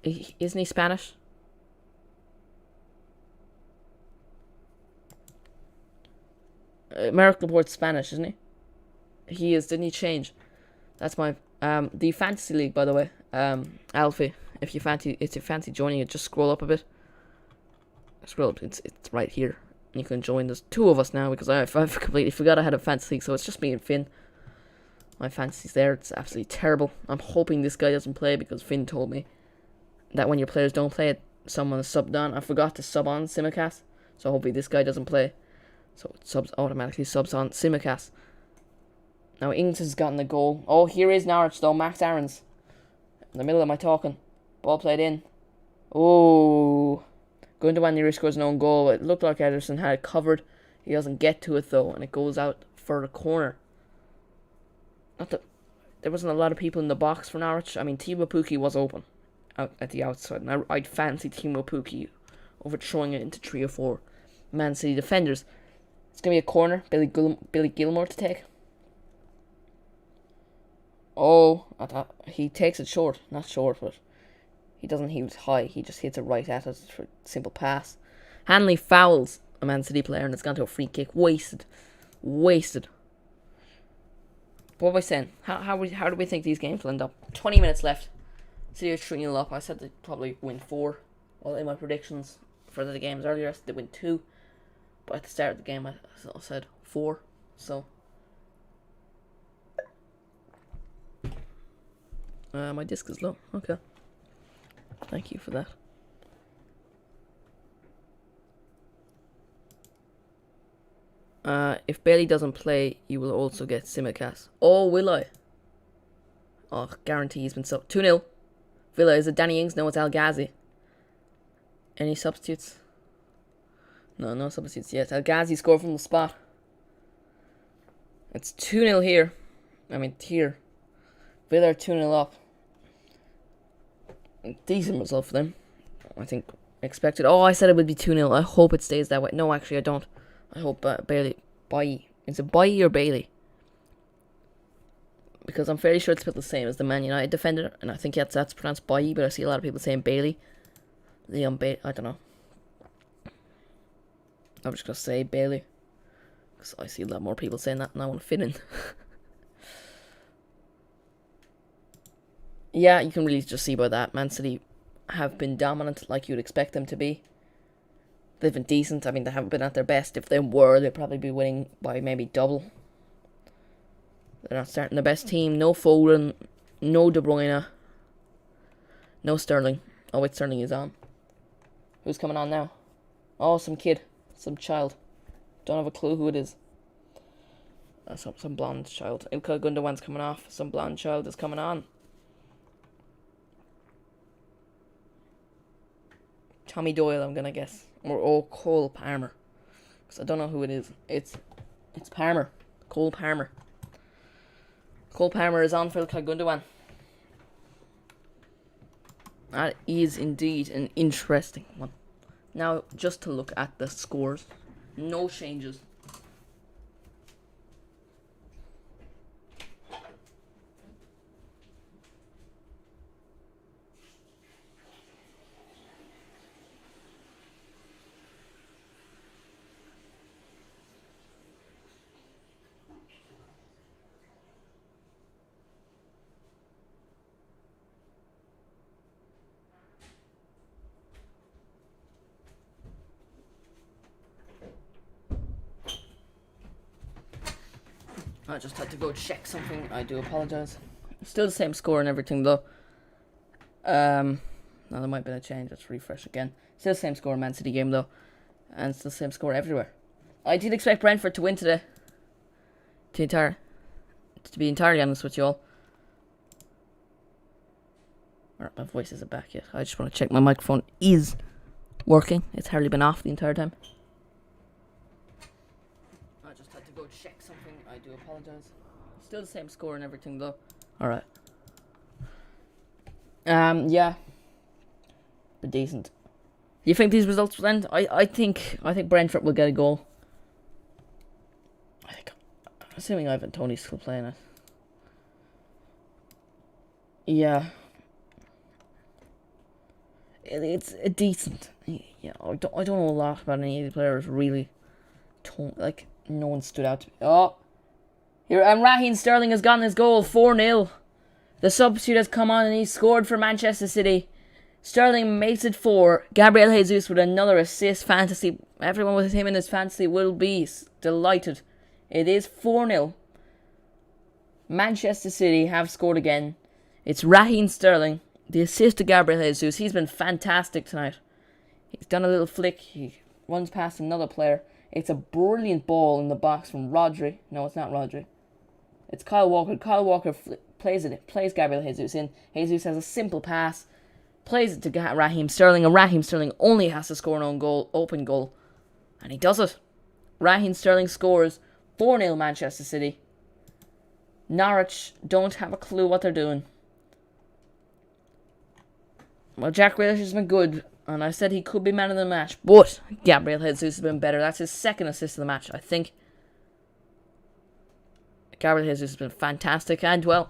Isn't he Spanish? Aymeric Laporte's Spanish, isn't he? He is. Didn't he change? That's my the fantasy league, by the way. Alfie, if you fancy joining it, just scroll up a bit. Scroll up. It's right here. You can join. There's 2 of us now because I've completely forgot I had a fantasy league, so it's just me and Finn. My fantasy's there. It's absolutely terrible. I'm hoping this guy doesn't play because Finn told me that when your players don't play it, someone is subbed on. I forgot to sub on Simicast, so hopefully this guy doesn't play. So it automatically subs on Simicast. Now Ings has gotten the goal. Oh, here is Norwich though. Max Aarons. In the middle of my talking. Ball played in. Oh. Gundogan nearly scores an own goal. It looked like Ederson had it covered. He doesn't get to it though, and it goes out for the corner. Not that there wasn't a lot of people in the box for Norwich. I mean, Timo Pukki was open out at the outside, and I'd fancy Timo Pukki overthrowing it into 3 or 4 Man City defenders. It's going to be a corner. Billy Gilmore to take. Oh, I thought he takes it short. Not short, but he doesn't hit high. He just hits it right at it for a simple pass. Hanley fouls a Man City player, and it's gone to a free kick. Wasted. What was I saying? How do we think these games will end up? 20 minutes left. City are 3-0 up. I said they'd probably win 4. Well, in my predictions for the games earlier, I said they'd win 2. But at the start of the game, I said 4. So, my disc is low. Okay. Thank you for that. If Bailey doesn't play, you will also get Simicast. Oh, will I? Oh, guarantee he's been subbed. 2-0. Villa, is it Danny Ings? No, it's El Ghazi. Any substitutes? No substitutes yet. El Ghazi scored from the spot. It's 2-0 here. I mean, here. Villa are 2-0 up. Decent result for them. I think expected. Oh, I said it would be 2-0. I hope it stays that way. No, actually, I don't. I hope Bailey. Is it Bailly or Bailey? Because I'm fairly sure it's spelled the same as the Man United defender, and I think that's pronounced Bailly, but I see a lot of people saying Bailey. Leon Bailey. I don't know. I'm just gonna say Bailey, because I see a lot more people saying that, and I want to fit in. Yeah, you can really just see by that. Man City have been dominant, like you'd expect them to be. They've been decent. I mean, they haven't been at their best. If they were, they'd probably be winning by maybe double. They're not starting the best team. No Foden, no De Bruyne, no Sterling. Oh wait, Sterling is on. Who's coming on now? Oh, some kid. Some child. Don't have a clue who it is. Some blonde child. Ilkay Gundogan's coming off. Some blonde child is coming on. Tommy Doyle, I'm gonna guess. Or Cole Palmer. Because I don't know who it is. It's Palmer. Cole Palmer. Cole Palmer is on for Ilkay Gundogan. That is indeed an interesting one. Now, just to look at the scores. No changes. I just had to go check something. I do apologise. Still the same score and everything though. No, there might be a change. Let's refresh again. Still the same score in Man City game though. And it's the same score everywhere. I did expect Brentford to win today. To be entirely honest with you all. Alright, my voice isn't back yet. I just want to check my microphone is working. It's hardly been off the entire time. I just had to go check something. I do apologise. Still the same score and everything though. Alright. Yeah. But decent. You think these results will end? I think Brentford will get a goal. Assuming Ivan Toney's still playing it. Yeah. It's a decent. Yeah, I don't know a lot about any of the players really. Like, no one stood out to me. Oh! Here, and Raheem Sterling has gotten his goal, 4-0. The substitute has come on and he's scored for Manchester City. Sterling makes it 4. Gabriel Jesus with another assist. Fantasy. Everyone with him in his fantasy will be delighted. It is 4-0. Manchester City have scored again. It's Raheem Sterling. The assist to Gabriel Jesus. He's been fantastic tonight. He's done a little flick. He runs past another player. It's a brilliant ball in the box from Rodri. No, it's not Rodri. It's Kyle Walker. Kyle Walker plays Gabriel Jesus in. Jesus has a simple pass. Plays it to Raheem Sterling. And Raheem Sterling only has to score an open goal. And he does it. Raheem Sterling scores 4-0 Manchester City. Norwich don't have a clue what they're doing. Well, Jack Grealish has been good, and I said he could be man of the match, but Gabriel Jesus has been better. That's his second assist of the match, I think. Gabriel Jesus has been fantastic, and well,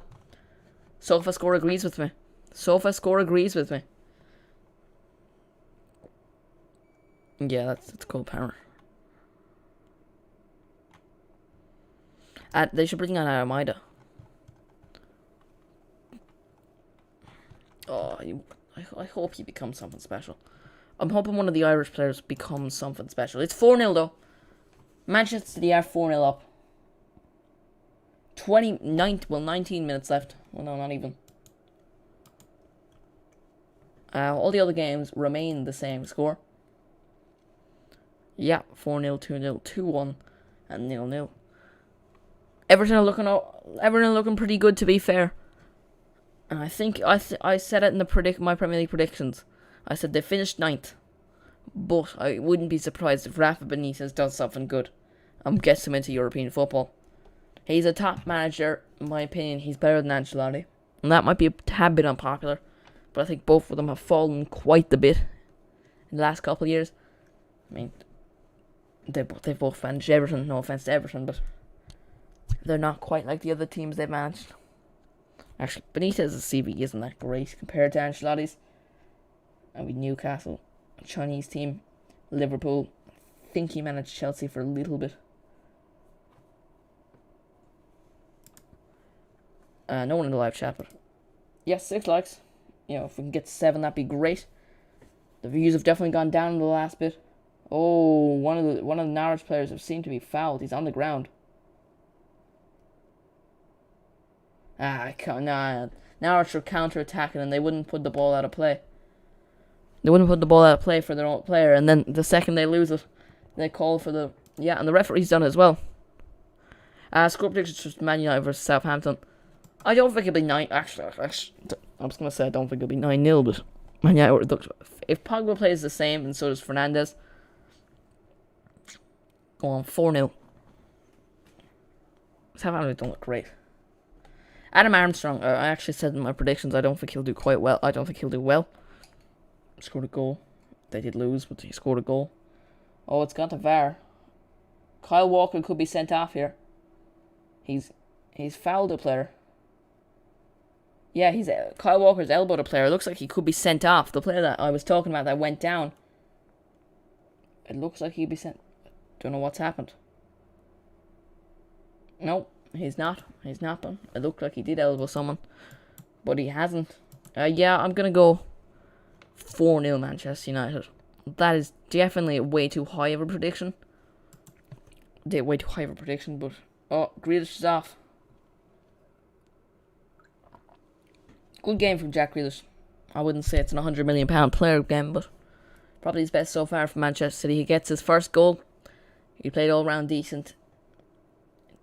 SofaScore agrees with me. SofaScore agrees with me. Yeah, that's Cole Palmer. They should bring on Almeida. Oh, I hope he becomes something special. I'm hoping one of the Irish players becomes something special. It's 4-0 though. Manchester City are 4-0 up. 19 minutes left. Well, no, not even. All the other games remain the same score. Yeah, 4-0, 2-0, 2-1, and 0-0. Everton are looking pretty good, to be fair. And I think I said it in my Premier League predictions. I said they finished 9th. But I wouldn't be surprised if Rafa Benitez does something good and gets him into European football. He's a top manager, in my opinion. He's better than Ancelotti. And that might be a tad bit unpopular. But I think both of them have fallen quite a bit in the last couple of years. I mean, they've both managed Everton. No offense to Everton, but they're not quite like the other teams they've managed. Actually, Benitez's CV isn't that great compared to Ancelotti's. And with Newcastle, a Chinese team, Liverpool. I think he managed Chelsea for a little bit. No one in the live chat, but yes, 6 likes. You know, if we can get 7, that'd be great. The views have definitely gone down in the last bit. Oh, one of the Norwich players have seemed to be fouled. He's on the ground. Norwich were counter-attacking and they wouldn't put the ball out of play. They wouldn't put the ball out of play for their own player, and then the second they lose it, they call for the... Yeah, and the referee's done it as well. Score predictions for Man United versus Southampton. I don't think it'll be 9... Actually, I was going to say I don't think it'll be 9-0, but Man United... If Pogba plays the same, and so does Fernandes, go on, 4-0. Southampton don't look great. Adam Armstrong, I actually said in my predictions, I don't think he'll do quite well. I don't think he'll do well. Scored a goal. They did lose, but he scored a goal. Oh, it's gone to VAR. Kyle Walker could be sent off here. He's fouled a player. Yeah, Kyle Walker's elbowed a player. It looks like he could be sent off. The player that I was talking about that went down. It looks like he'd be sent. Don't know what's happened. Nope, he's not. He's not done. It looked like he did elbow someone, but he hasn't. Yeah, I'm gonna go 4-0 Manchester United. That is definitely way too high of a prediction. Way too high of a prediction, but... Oh, Grealish is off. Good game from Jack Grealish. I wouldn't say it's an £100 million player game, but probably his best so far for Manchester City. He gets his first goal. He played all round decent.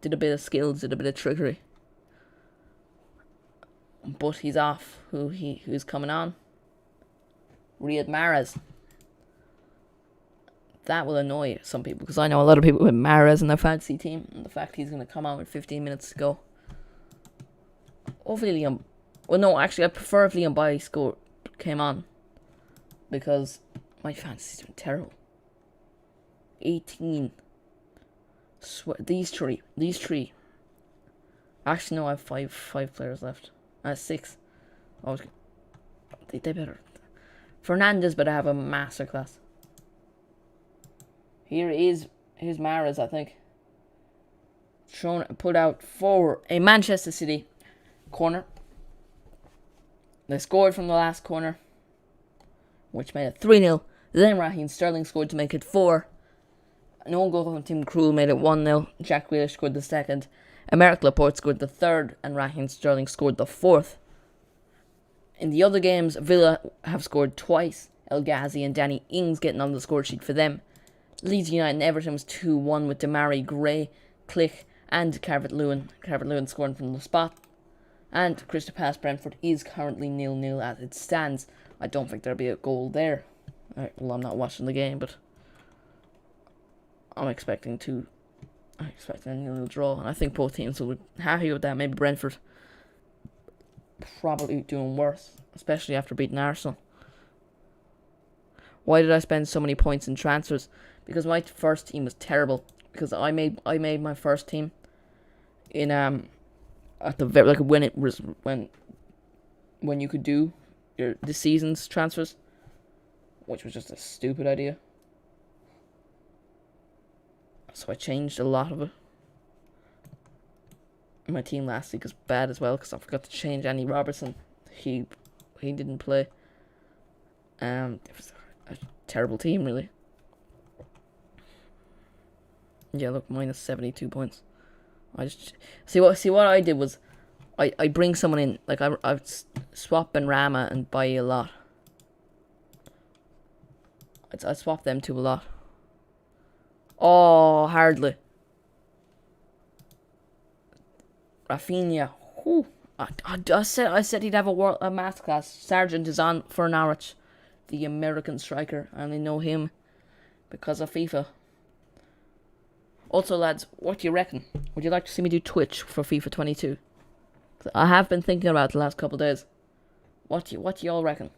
Did a bit of skills, did a bit of trickery. But he's off. Who's coming on? Riyad Mahrez. That will annoy some people, because I know a lot of people with Mahrez in their fantasy team, and the fact he's going to come on with 15 minutes to go. Hopefully Liam... Well, no, actually, I prefer if Liam Bailly came on, because my fantasy's doing terrible. 18. These three. Actually, no, I have five players left. 6. Oh, they better. Fernandes better have a masterclass. Here's Mahrez, I think. Put out for a Manchester City corner. They scored from the last corner, which made it 3-0. Then Raheem Sterling scored to make it 4. An own goal from Tim Krul made it 1-0. Jack Grealish scored the second. Emerick Laporte scored the third, and Raheem Sterling scored the fourth. In the other games, Villa have scored twice. El Ghazi and Danny Ings getting on the score sheet for them. Leeds United and Everton was 2-1 with Demarai Gray, Click, and Calvert-Lewin. Calvert-Lewin scoring from the spot. And Crystal Palace Brentford is currently 0-0 as it stands. I don't think there'll be a goal there. Well, I'm not watching the game, but I'm expecting a 0-0 draw, and I think both teams will be happy with that. Maybe Brentford probably doing worse, especially after beating Arsenal. Why did I spend so many points in transfers? Because my first team was terrible. Because I made my first team in at the very, like, when it was when you could do this season's transfers, which was just a stupid idea. So I changed a lot of it. My team last week was bad as well because I forgot to change Andy Robertson. He didn't play. It was a terrible team, really. Yeah, look, minus 72 points. I just see what I did was I bring someone in, like I swap Benrahma and Bailly a lot. I swap them two a lot. Oh, hardly. Rafinha. Whew. I said he'd have a masterclass. Sargent is on for Norwich, the American striker. I only know him because of FIFA. Also, lads, what do you reckon? Would you like to see me do Twitch for FIFA 22? I have been thinking about it the last couple of days. What do y'all reckon?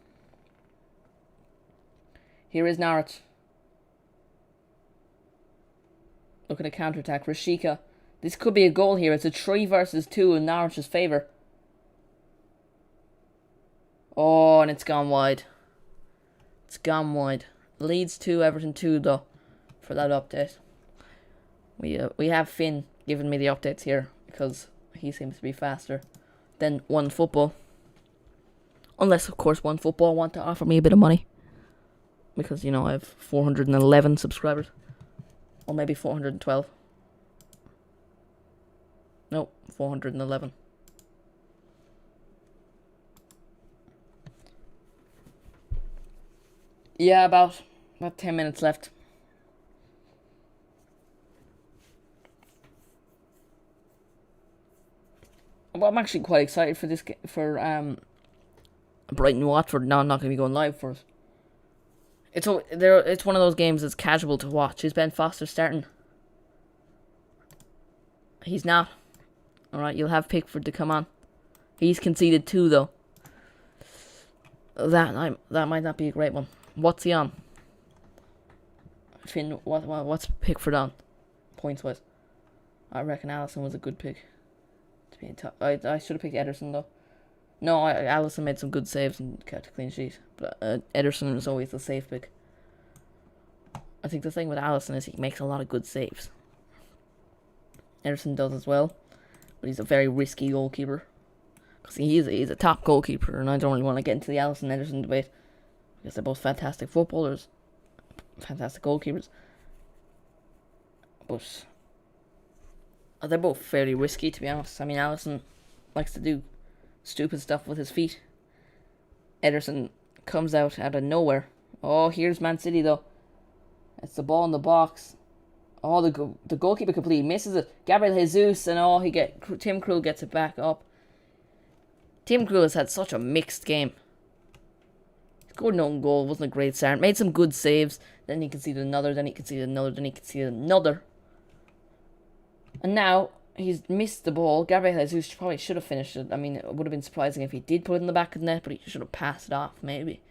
Here is Norwich. Look at a counter-attack. Rashika. This could be a goal here. It's a 3 versus 2 in Norwich's favour. Oh, and it's gone wide. It's gone wide. Leeds 2, Everton 2, though, for that update. We have Finn giving me the updates here because he seems to be faster than OneFootball. Unless, of course, OneFootball want to offer me a bit of money. Because, you know, I have 411 subscribers. Or maybe 412. No, 411. Yeah, about 10 minutes left. Well, I'm actually quite excited for this for Brighton Watford. No, I'm not going to be going live for it. It's one of those games that's casual to watch. Is Ben Foster starting? He's not. All right, you'll have Pickford to come on. He's conceded 2 though. That might not be a great one. What's he on? Finn, what's Pickford on? Points wise, I reckon Alisson was a good pick. To be I should have picked Ederson though. No, Alisson made some good saves and kept a clean sheet, but Ederson was always the safe pick. I think the thing with Alisson is he makes a lot of good saves. Ederson does as well, but he's a very risky goalkeeper. Because he's a top goalkeeper, and I don't really want to get into the Alisson Ederson debate. Because they're both fantastic footballers, fantastic goalkeepers. But they're both fairly risky, to be honest. I mean, Alisson likes to do stupid stuff with his feet. Ederson comes out of nowhere. Oh, here's Man City, though. It's the ball in the box. Oh, the goalkeeper completely misses it. Gabriel Jesus, and Tim Krul gets it back up. Tim Krul has had such a mixed game. He scored an own goal, wasn't a great start. Made some good saves. Then he conceded another. Then he conceded another. Then he conceded another. And now he's missed the ball. Gabriel Jesus probably should have finished it. I mean, it would have been surprising if he did put it in the back of the net, but he should have passed it off. Maybe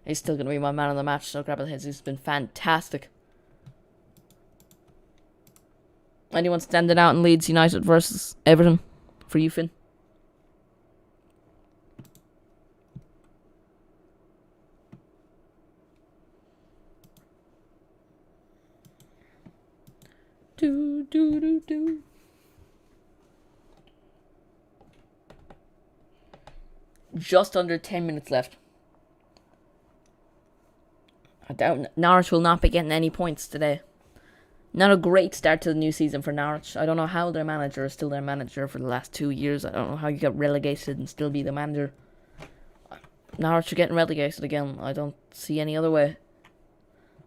he's still going to be my man of the match. So Gabriel Jesus has been fantastic. Anyone standing out in Leeds United versus Everton for you, Finn? Do. Just under 10 minutes left. I doubt Norwich will not be getting any points today. Not a great start to the new season for Norwich. I don't know how their manager is still their manager for the last 2 years. I don't know how you get relegated and still be the manager. Norwich are getting relegated again. I don't see any other way.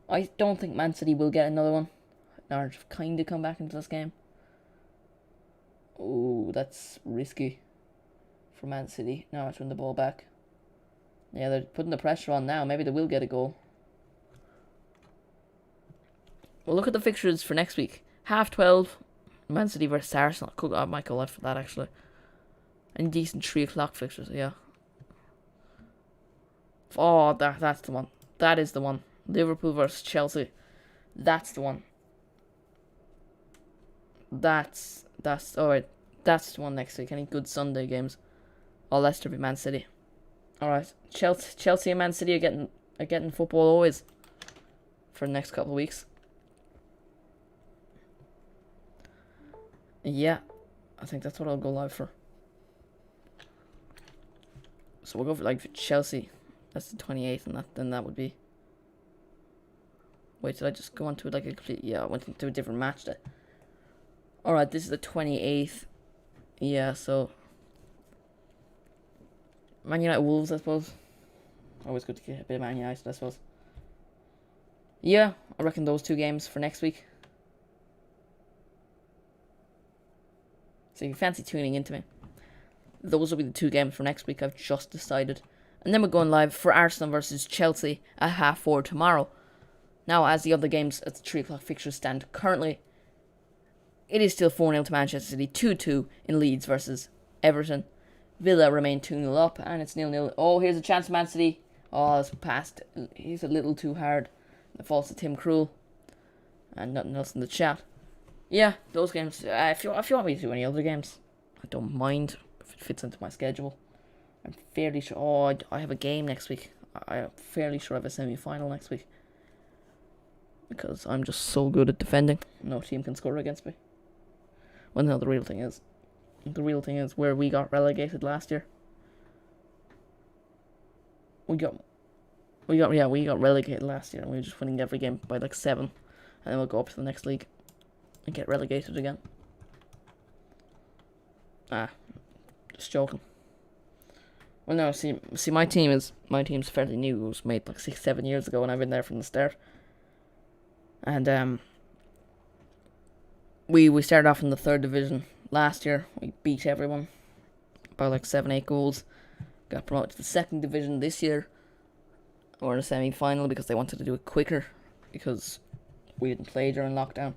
I don't think Man City will get another one. Norwich have kind of come back into this game. Oh, that's risky for Man City. Norwich win the ball back. Yeah, they're putting the pressure on now. Maybe they will get a goal. Well, look at the fixtures for next week. 12:30, Man City versus Arsenal. I might go out for that, actually. Any decent 3 o'clock fixtures, yeah. Oh, that's the one. That is the one. Liverpool versus Chelsea. That's the one. That's alright. That's the one next week. Any good Sunday games? Oh, Leicester v Man City. Alright. Chelsea and Man City are getting football always for the next couple of weeks. Yeah, I think that's what I'll go live for. So we'll go for like Chelsea. That's the 28th, and then that would be. Wait, did I just go on to like a complete? Yeah, I went into a different match there. All right, this is the 28th. Yeah, so Man United Wolves, I suppose. Always good to get a bit of Man United, I suppose. Yeah, I reckon those 2 games for next week. So if you fancy tuning into me, those will be the 2 games for next week. I've just decided. And then we're going live for Arsenal versus Chelsea at 4:30 tomorrow. Now, as the other games at the 3 o'clock fixtures stand currently, it is still 4-0 to Manchester City, 2-2 in Leeds versus Everton. Villa remain 2-0 up, and it's 0-0. Oh, here's a chance for Man City. Oh, it's passed. He's a little too hard. It falls to Tim Krul. And nothing else in the chat. Yeah, those games. If you want me to do any other games, I don't mind if it fits into my schedule. I'm fairly sure. Oh, I have a game next week. I'm fairly sure I have a semi-final next week. Because I'm just so good at defending. No team can score against me. Well, no, the real thing is where we got relegated last year. We got relegated last year, and we were just winning every game by like 7, and then we'll go up to the next league and get relegated again. Just joking. Well, no, see, my team's fairly new. It was made like 6, 7 years ago, and I've been there from the start. And we started off in the 3rd division last year. We beat everyone by like 7, 8 goals. Got promoted to the 2nd division this year. We're in a semi-final because they wanted to do it quicker because we didn't play during lockdown.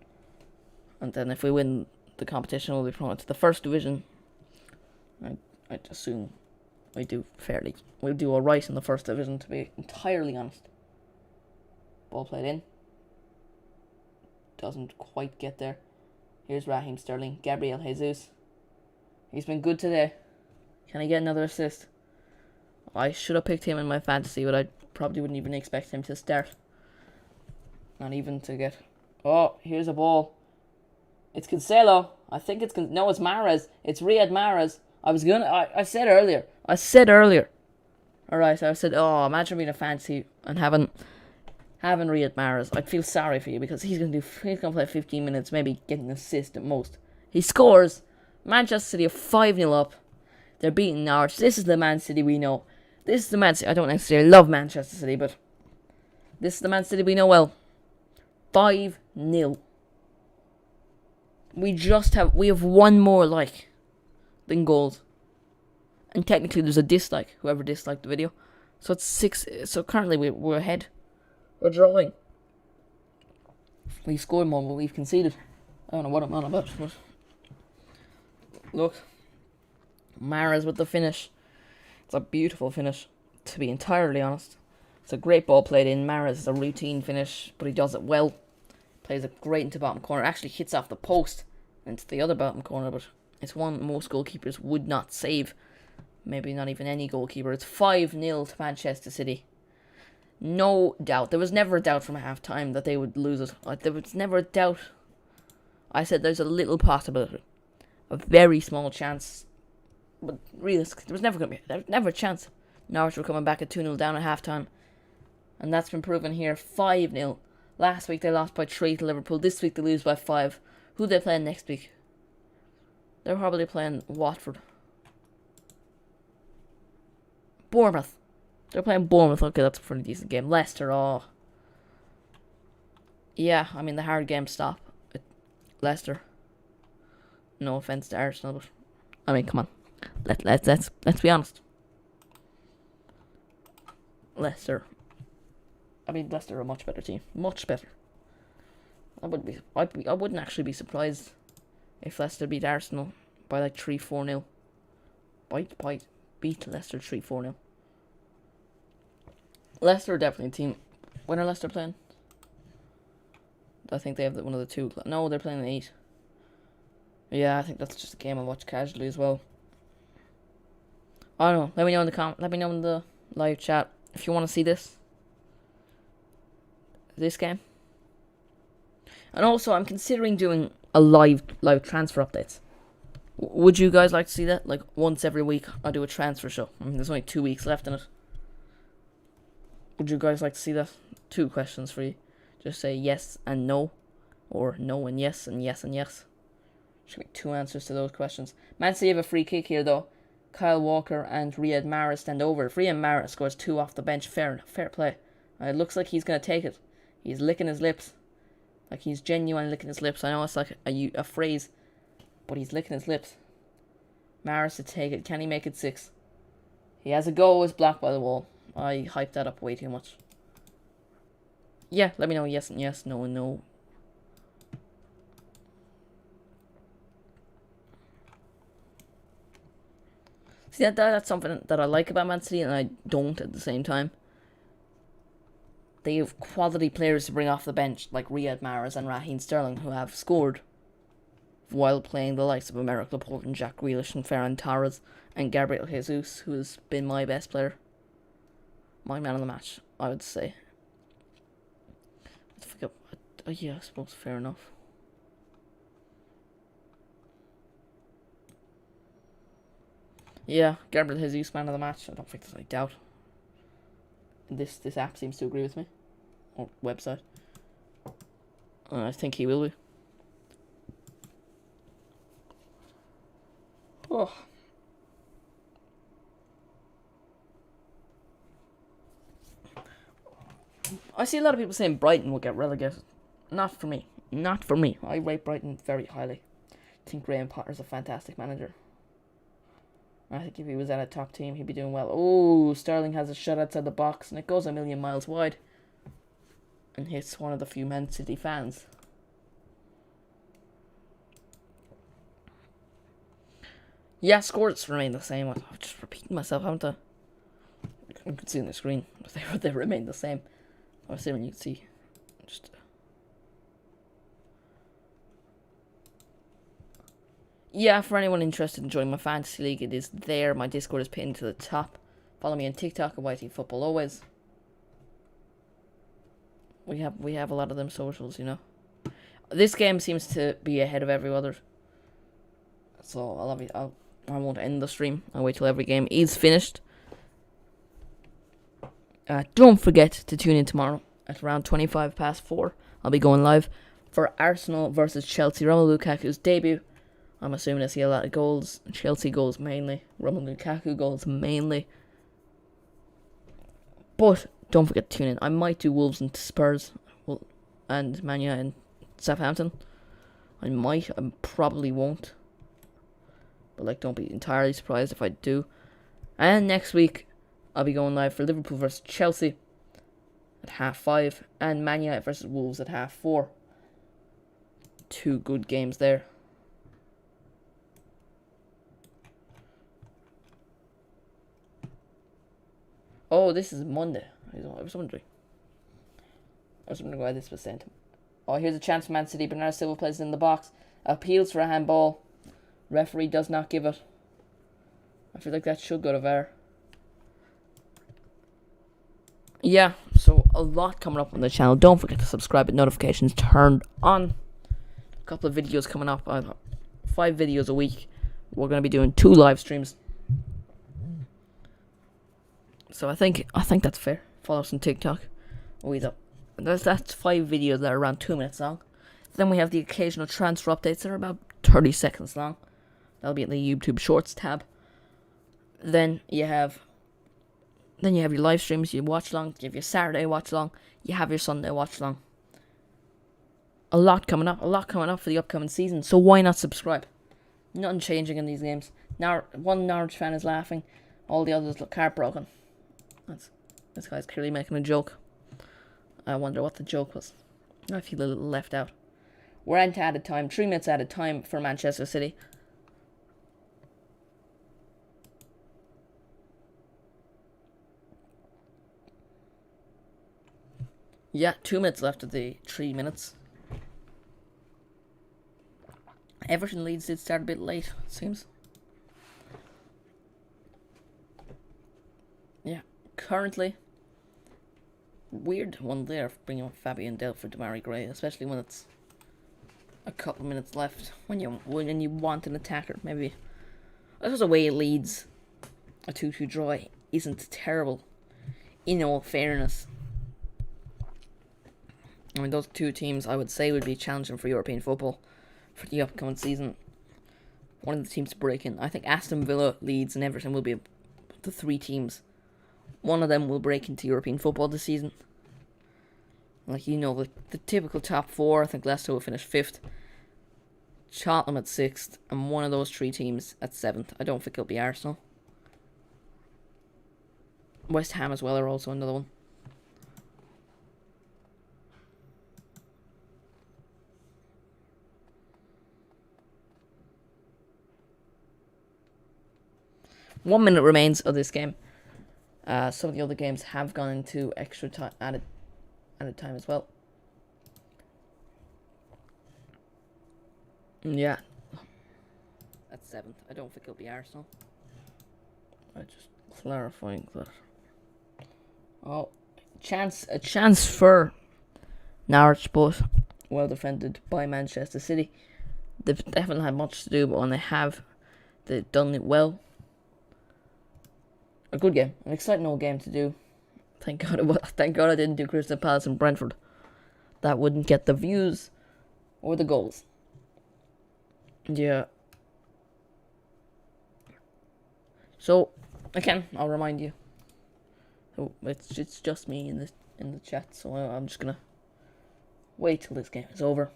And then if we win the competition, we'll be promoted to the 1st division. I'd assume we'll do alright in the 1st division, to be entirely honest. Ball played in. Doesn't quite get there. Here's Raheem Sterling. Gabriel Jesus. He's been good today. Can I get another assist? I should have picked him in my fantasy, but I probably wouldn't even expect him to start. Not even to get... Oh, here's a ball. It's Cancelo. I think it's... No, it's Mahrez. It's Riyad Mahrez. I said earlier. Alright, I said, oh, imagine being a fantasy and having Riyad Mahrez. I'd feel sorry for you because he's gonna play 15 minutes, maybe get an assist at most. He scores. Manchester City are 5-0 up. They're beating Norwich. This is the Man City we know. This is the Man City. I don't necessarily love Manchester City, but this is the Man City we know well. 5-0. We have one more like than goals. And technically there's a dislike, whoever disliked the video. So it's 6, so currently we're ahead. We're drawing. We've scored more, but we've conceded. I don't know what I'm on about, but look. Mahrez with the finish. It's a beautiful finish, to be entirely honest. It's a great ball played in. Mahrez is a routine finish, but he does it well. Plays it great into bottom corner. Actually hits off the post into the other bottom corner, but it's one most goalkeepers would not save. Maybe not even any goalkeeper. It's 5-0 to Manchester City. No doubt. There was never a doubt from half time that they would lose it. There was never a doubt. I said there's a little possibility. A very small chance. But realistically, there was never a chance. Norwich were coming back at 2-0 down at half time. And that's been proven here. 5-0. Last week they lost by 3 to Liverpool. This week they lose by 5. Who are they playing next week? They're probably playing Watford. Bournemouth. They're playing Bournemouth. Okay, that's a pretty decent game. Leicester, oh. Yeah, I mean, the hard games stop at Leicester. No offense to Arsenal, but I mean, come on. Let's be honest. Leicester. I mean, Leicester are a much better team. Much better. I wouldn't actually be surprised if Leicester beat Arsenal by like 3-4-0. Beat Leicester 3-4-0. Leicester are definitely a team. When are Leicester playing? I think they have one of the 2 o'clock. No, they're playing at 8. Yeah, I think that's just a game I watch casually as well. I don't know. Let me know in the let me know in the live chat if you want to see this game. And also, I'm considering doing a live transfer updates. Would you guys like to see that? Like once every week, I do a transfer show. I mean, there's only 2 weeks left in it. Would you guys like to see that? 2 questions for you. Just say yes and no, or no and yes and yes and yes. Should be 2 answers to those questions. Man City have a free kick here though. Kyle Walker and Riyad Mahrez stand over. If Riyad Mahrez scores 2 off the bench, fair play. It looks like he's gonna take it. He's licking his lips, like he's genuinely licking his lips. I know it's like a phrase, but he's licking his lips. Mahrez to take it. Can he make it 6? He has a go. It's blocked by the wall. I hyped that up way too much. Yeah, let me know yes and yes, no and no. See, that's something that I like about Man City and I don't at the same time. They have quality players to bring off the bench, like Riyad Mahrez and Raheem Sterling, who have scored while playing the likes of Emerick Laporte and Jack Grealish and Ferran Torres and Gabriel Jesus, who has been my best player. My man of the match, I would say. Yeah, I suppose fair enough. Yeah, Gabriel Jesus, man of the match. I don't think there's any doubt. This app seems to agree with me. Or website. I think he will be. Oh. I see a lot of people saying Brighton will get relegated. Not for me. Not for me. I rate Brighton very highly. I think Graham Potter's a fantastic manager. I think if he was at a top team, he'd be doing well. Oh, Sterling has a shot outside the box, and it goes a million miles wide. And hits one of the few Man City fans. Yeah, scores remain the same. I'm just repeating myself, haven't I? You can see on the screen, but they remain the same. I'm assuming you can see. Just. Yeah, for anyone interested in joining my fantasy league, it is there. My Discord is pinned to the top. Follow me on TikTok at YT Football always. We have a lot of them socials, you know. This game seems to be ahead of every other. So I won't end the stream. I'll wait till every game is finished. Don't forget to tune in tomorrow at around 4:25. I'll be going live for Arsenal versus Chelsea. Romelu Lukaku's debut. I'm assuming I see a lot of goals. Chelsea goals mainly. Romelu Lukaku goals mainly. But don't forget to tune in. I might do Wolves and Spurs and Man United and Southampton. I might. I probably won't. But don't be entirely surprised if I do. And next week, I'll be going live for Liverpool versus Chelsea at 5:30 and Man United versus Wolves at 4:30. 2 good games there. Oh, this is Monday. I was wondering why this was sent. Oh, here's a chance for Man City. Bernardo Silva plays in the box. Appeals for a handball. Referee does not give it. I feel like that should go to VAR. Yeah, so a lot coming up on the channel. Don't forget to subscribe with notifications turned on. A couple of videos coming up. 5 videos a week. We're going to be doing 2 live streams. So I think that's fair. Follow us on TikTok. That's 5 videos that are around 2 minutes long. Then we have the occasional transfer updates that are about 30 seconds long. That'll be in the YouTube Shorts tab. Then you have your live streams, you watch long. You have your Saturday watch long. You have your Sunday watch long. A lot coming up for the upcoming season. So why not subscribe? Nothing changing in these games. Now one Norwich fan is laughing. All the others look heartbroken. This guy's clearly making a joke. I wonder what the joke was. I feel a little left out. We're into added time. 3 minutes added time for Manchester City. Yeah, 2 minutes left of the 3 minutes. Everton Leeds did start a bit late, it seems. Yeah, currently, weird one there for bringing up Fabian Delph for Demarai Gray, especially when it's a couple minutes left. When you want an attacker, maybe. I suppose the way it leads a 2-2 draw isn't terrible. In all fairness, I mean, those 2 teams I would say would be challenging for European football for the upcoming season. One of the teams to break in. I think Aston Villa, Leeds, and Everton will be the 3 teams. One of them will break into European football this season. The typical top 4. I think Leicester will finish 5th. Tottenham at 6th. And one of those 3 teams at 7th. I don't think it'll be Arsenal. West Ham as well are also another one. One minute remains of this game. Some of the other games have gone into extra time, added time as well. Yeah, at 7th. I don't think it'll be Arsenal. I just clarifying that. Oh, a chance for Norwich, but well defended by Manchester City. They haven't had much to do, but when they have, they've done it well. A good game, an exciting old game to do. Thank God I didn't do Crystal Palace and Brentford. That wouldn't get the views or the goals. Yeah. So again, I'll remind you. So it's just me in this in the chat, so I'm just gonna wait till this game is over.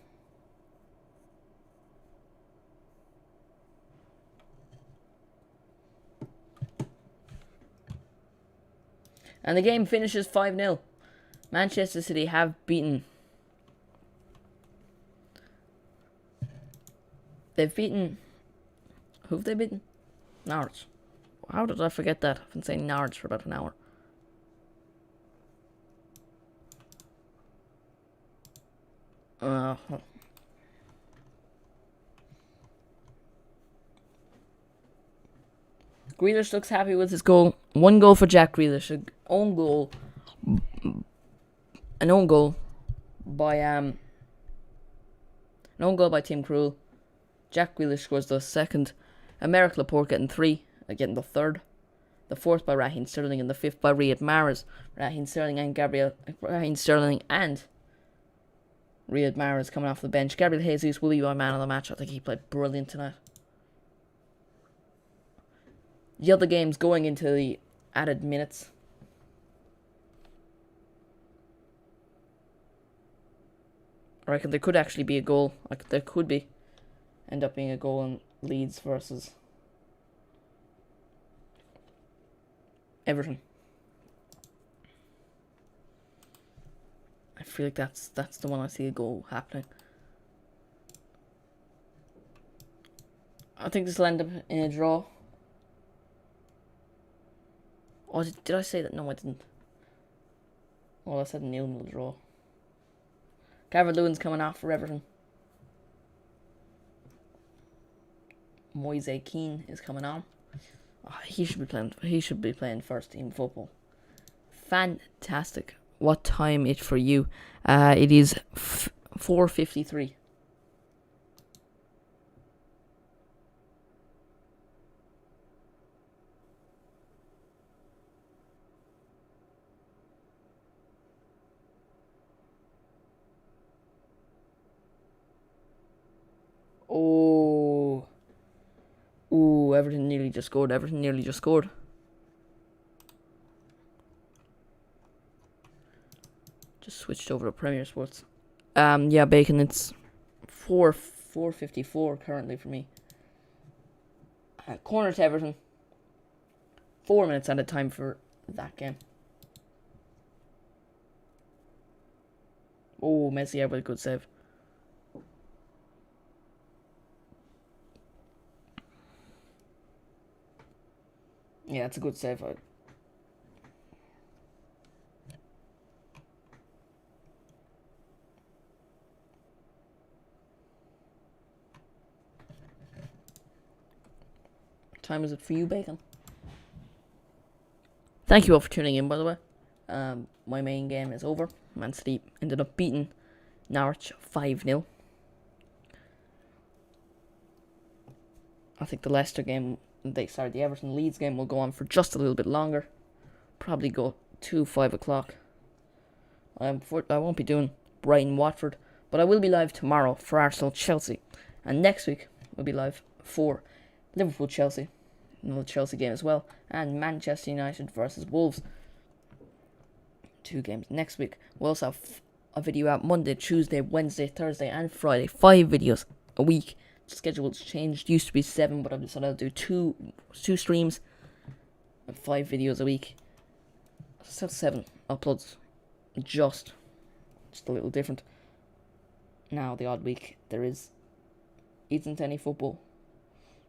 And the game finishes 5-0. Manchester City have beaten. They've beaten. Who have they beaten? Norwich. How did I forget that? I've been saying Norwich for about an hour. Grealish looks happy with his goal. 1 goal for Jack Grealish. An own goal by Tim Krul. Jack Grealish scores the second. Emerick Laporte getting 3, getting the third. The fourth by Raheem Sterling and the fifth by Riyad Mahrez. Raheem Sterling and Riyad Mahrez coming off the bench. Gabriel Jesus will be my man of the match. I think he played brilliant tonight. The other games going into the added minutes. I reckon there could actually be a goal. There could end up being a goal in Leeds versus Everton. I feel like that's the one I see a goal happening. I think this will end up in a draw. Oh, did I say that? No, I didn't. Well, I said 0-0 draw. Calvert-Lewin's coming off for Everton. Moise Keane is coming on. Oh, he should be playing first team football. Fantastic. What time is it for you? It is 4:53. Oh, Everton nearly just scored. Just switched over to Premier Sports. Yeah, Bacon. It's 4:54 currently for me. Corner to Everton. 4 minutes at a time for that game. Oh, Messi out with a good save. Yeah, it's a good save. Time is it for you, Bacon? Thank you all for tuning in, by the way. My main game is over. Man City ended up beating Norwich 5-0. I think the Leicester game, the Everton Leeds game will go on for just a little bit longer. Probably go to 5 o'clock. I won't be doing Brighton Watford, but I will be live tomorrow for Arsenal Chelsea, and next week we'll be live for Liverpool Chelsea, another Chelsea game as well, and Manchester United versus Wolves. 2 games next week. We'll also have a video out Monday, Tuesday, Wednesday, Thursday, and Friday. 5 videos a week. The schedule's changed. Used to be 7, but I've decided I'll do two streams and 5 videos a week. So 7 uploads. Just a little different. Now the odd week there isn't any football.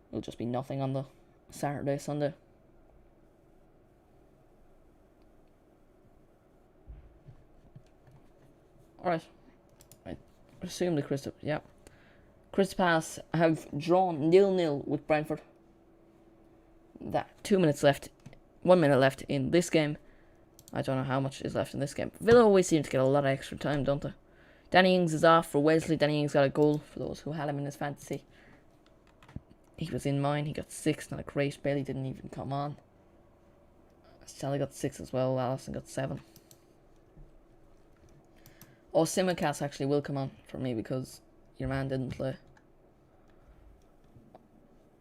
It'll just be nothing on the Saturday, Sunday. Alright. I assume the Crystal Palace have drawn 0-0 with Brentford. That 2 minutes left, 1 minute left in this game. I don't know how much is left in this game. Villa always seem to get a lot of extra time, don't they? Danny Ings is off for Wesley. Danny Ings got a goal for those who had him in his fantasy. He was in mine. He got 6. Not great. Bailey didn't even come on. Sally got 6 as well. Allison got 7. Oh, Simicast actually will come on for me because your man didn't play.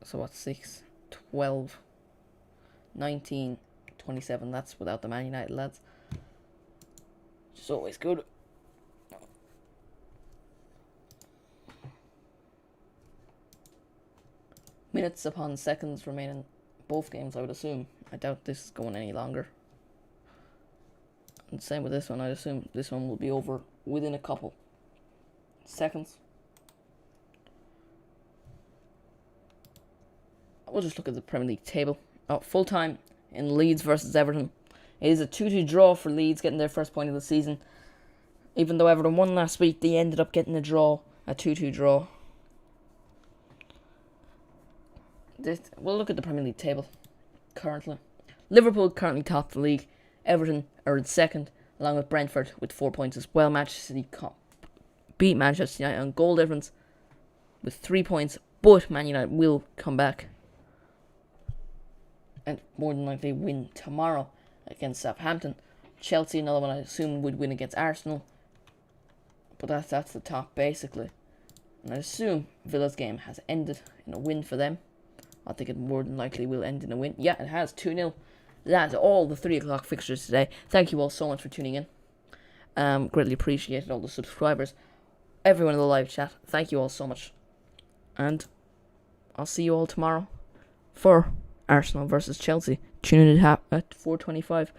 So what's 6, 12, 19, 27. That's without the Man United lads. which is always good. Minutes upon seconds remain in both games, I would assume. I doubt this is going any longer. And same with this one, I'd assume this one will be over within a couple seconds. We'll just look at the Premier League table. Full time in Leeds versus Everton. It is a 2-2 draw for Leeds, getting their first point of the season. Even though Everton won last week, they ended up getting a 2-2 draw. We'll look at the Premier League table currently. Liverpool currently top the league. Everton are in second, along with Brentford with 4 points as well. Manchester City beat Manchester United on goal difference with 3 points, but Man United will come back and more than likely win tomorrow against Southampton. Chelsea, another one I assume would win against Arsenal, but that's the top basically. And I assume Villa's game has ended in a win for them. I think it more than likely will end in a win. Yeah, it has, 2-0. That's all the 3 o'clock fixtures today. Thank you all so much for tuning in. Greatly appreciated, all the subscribers, everyone in the live chat. Thank you all so much. And I'll see you all tomorrow for Arsenal versus Chelsea. Tune in at 4:25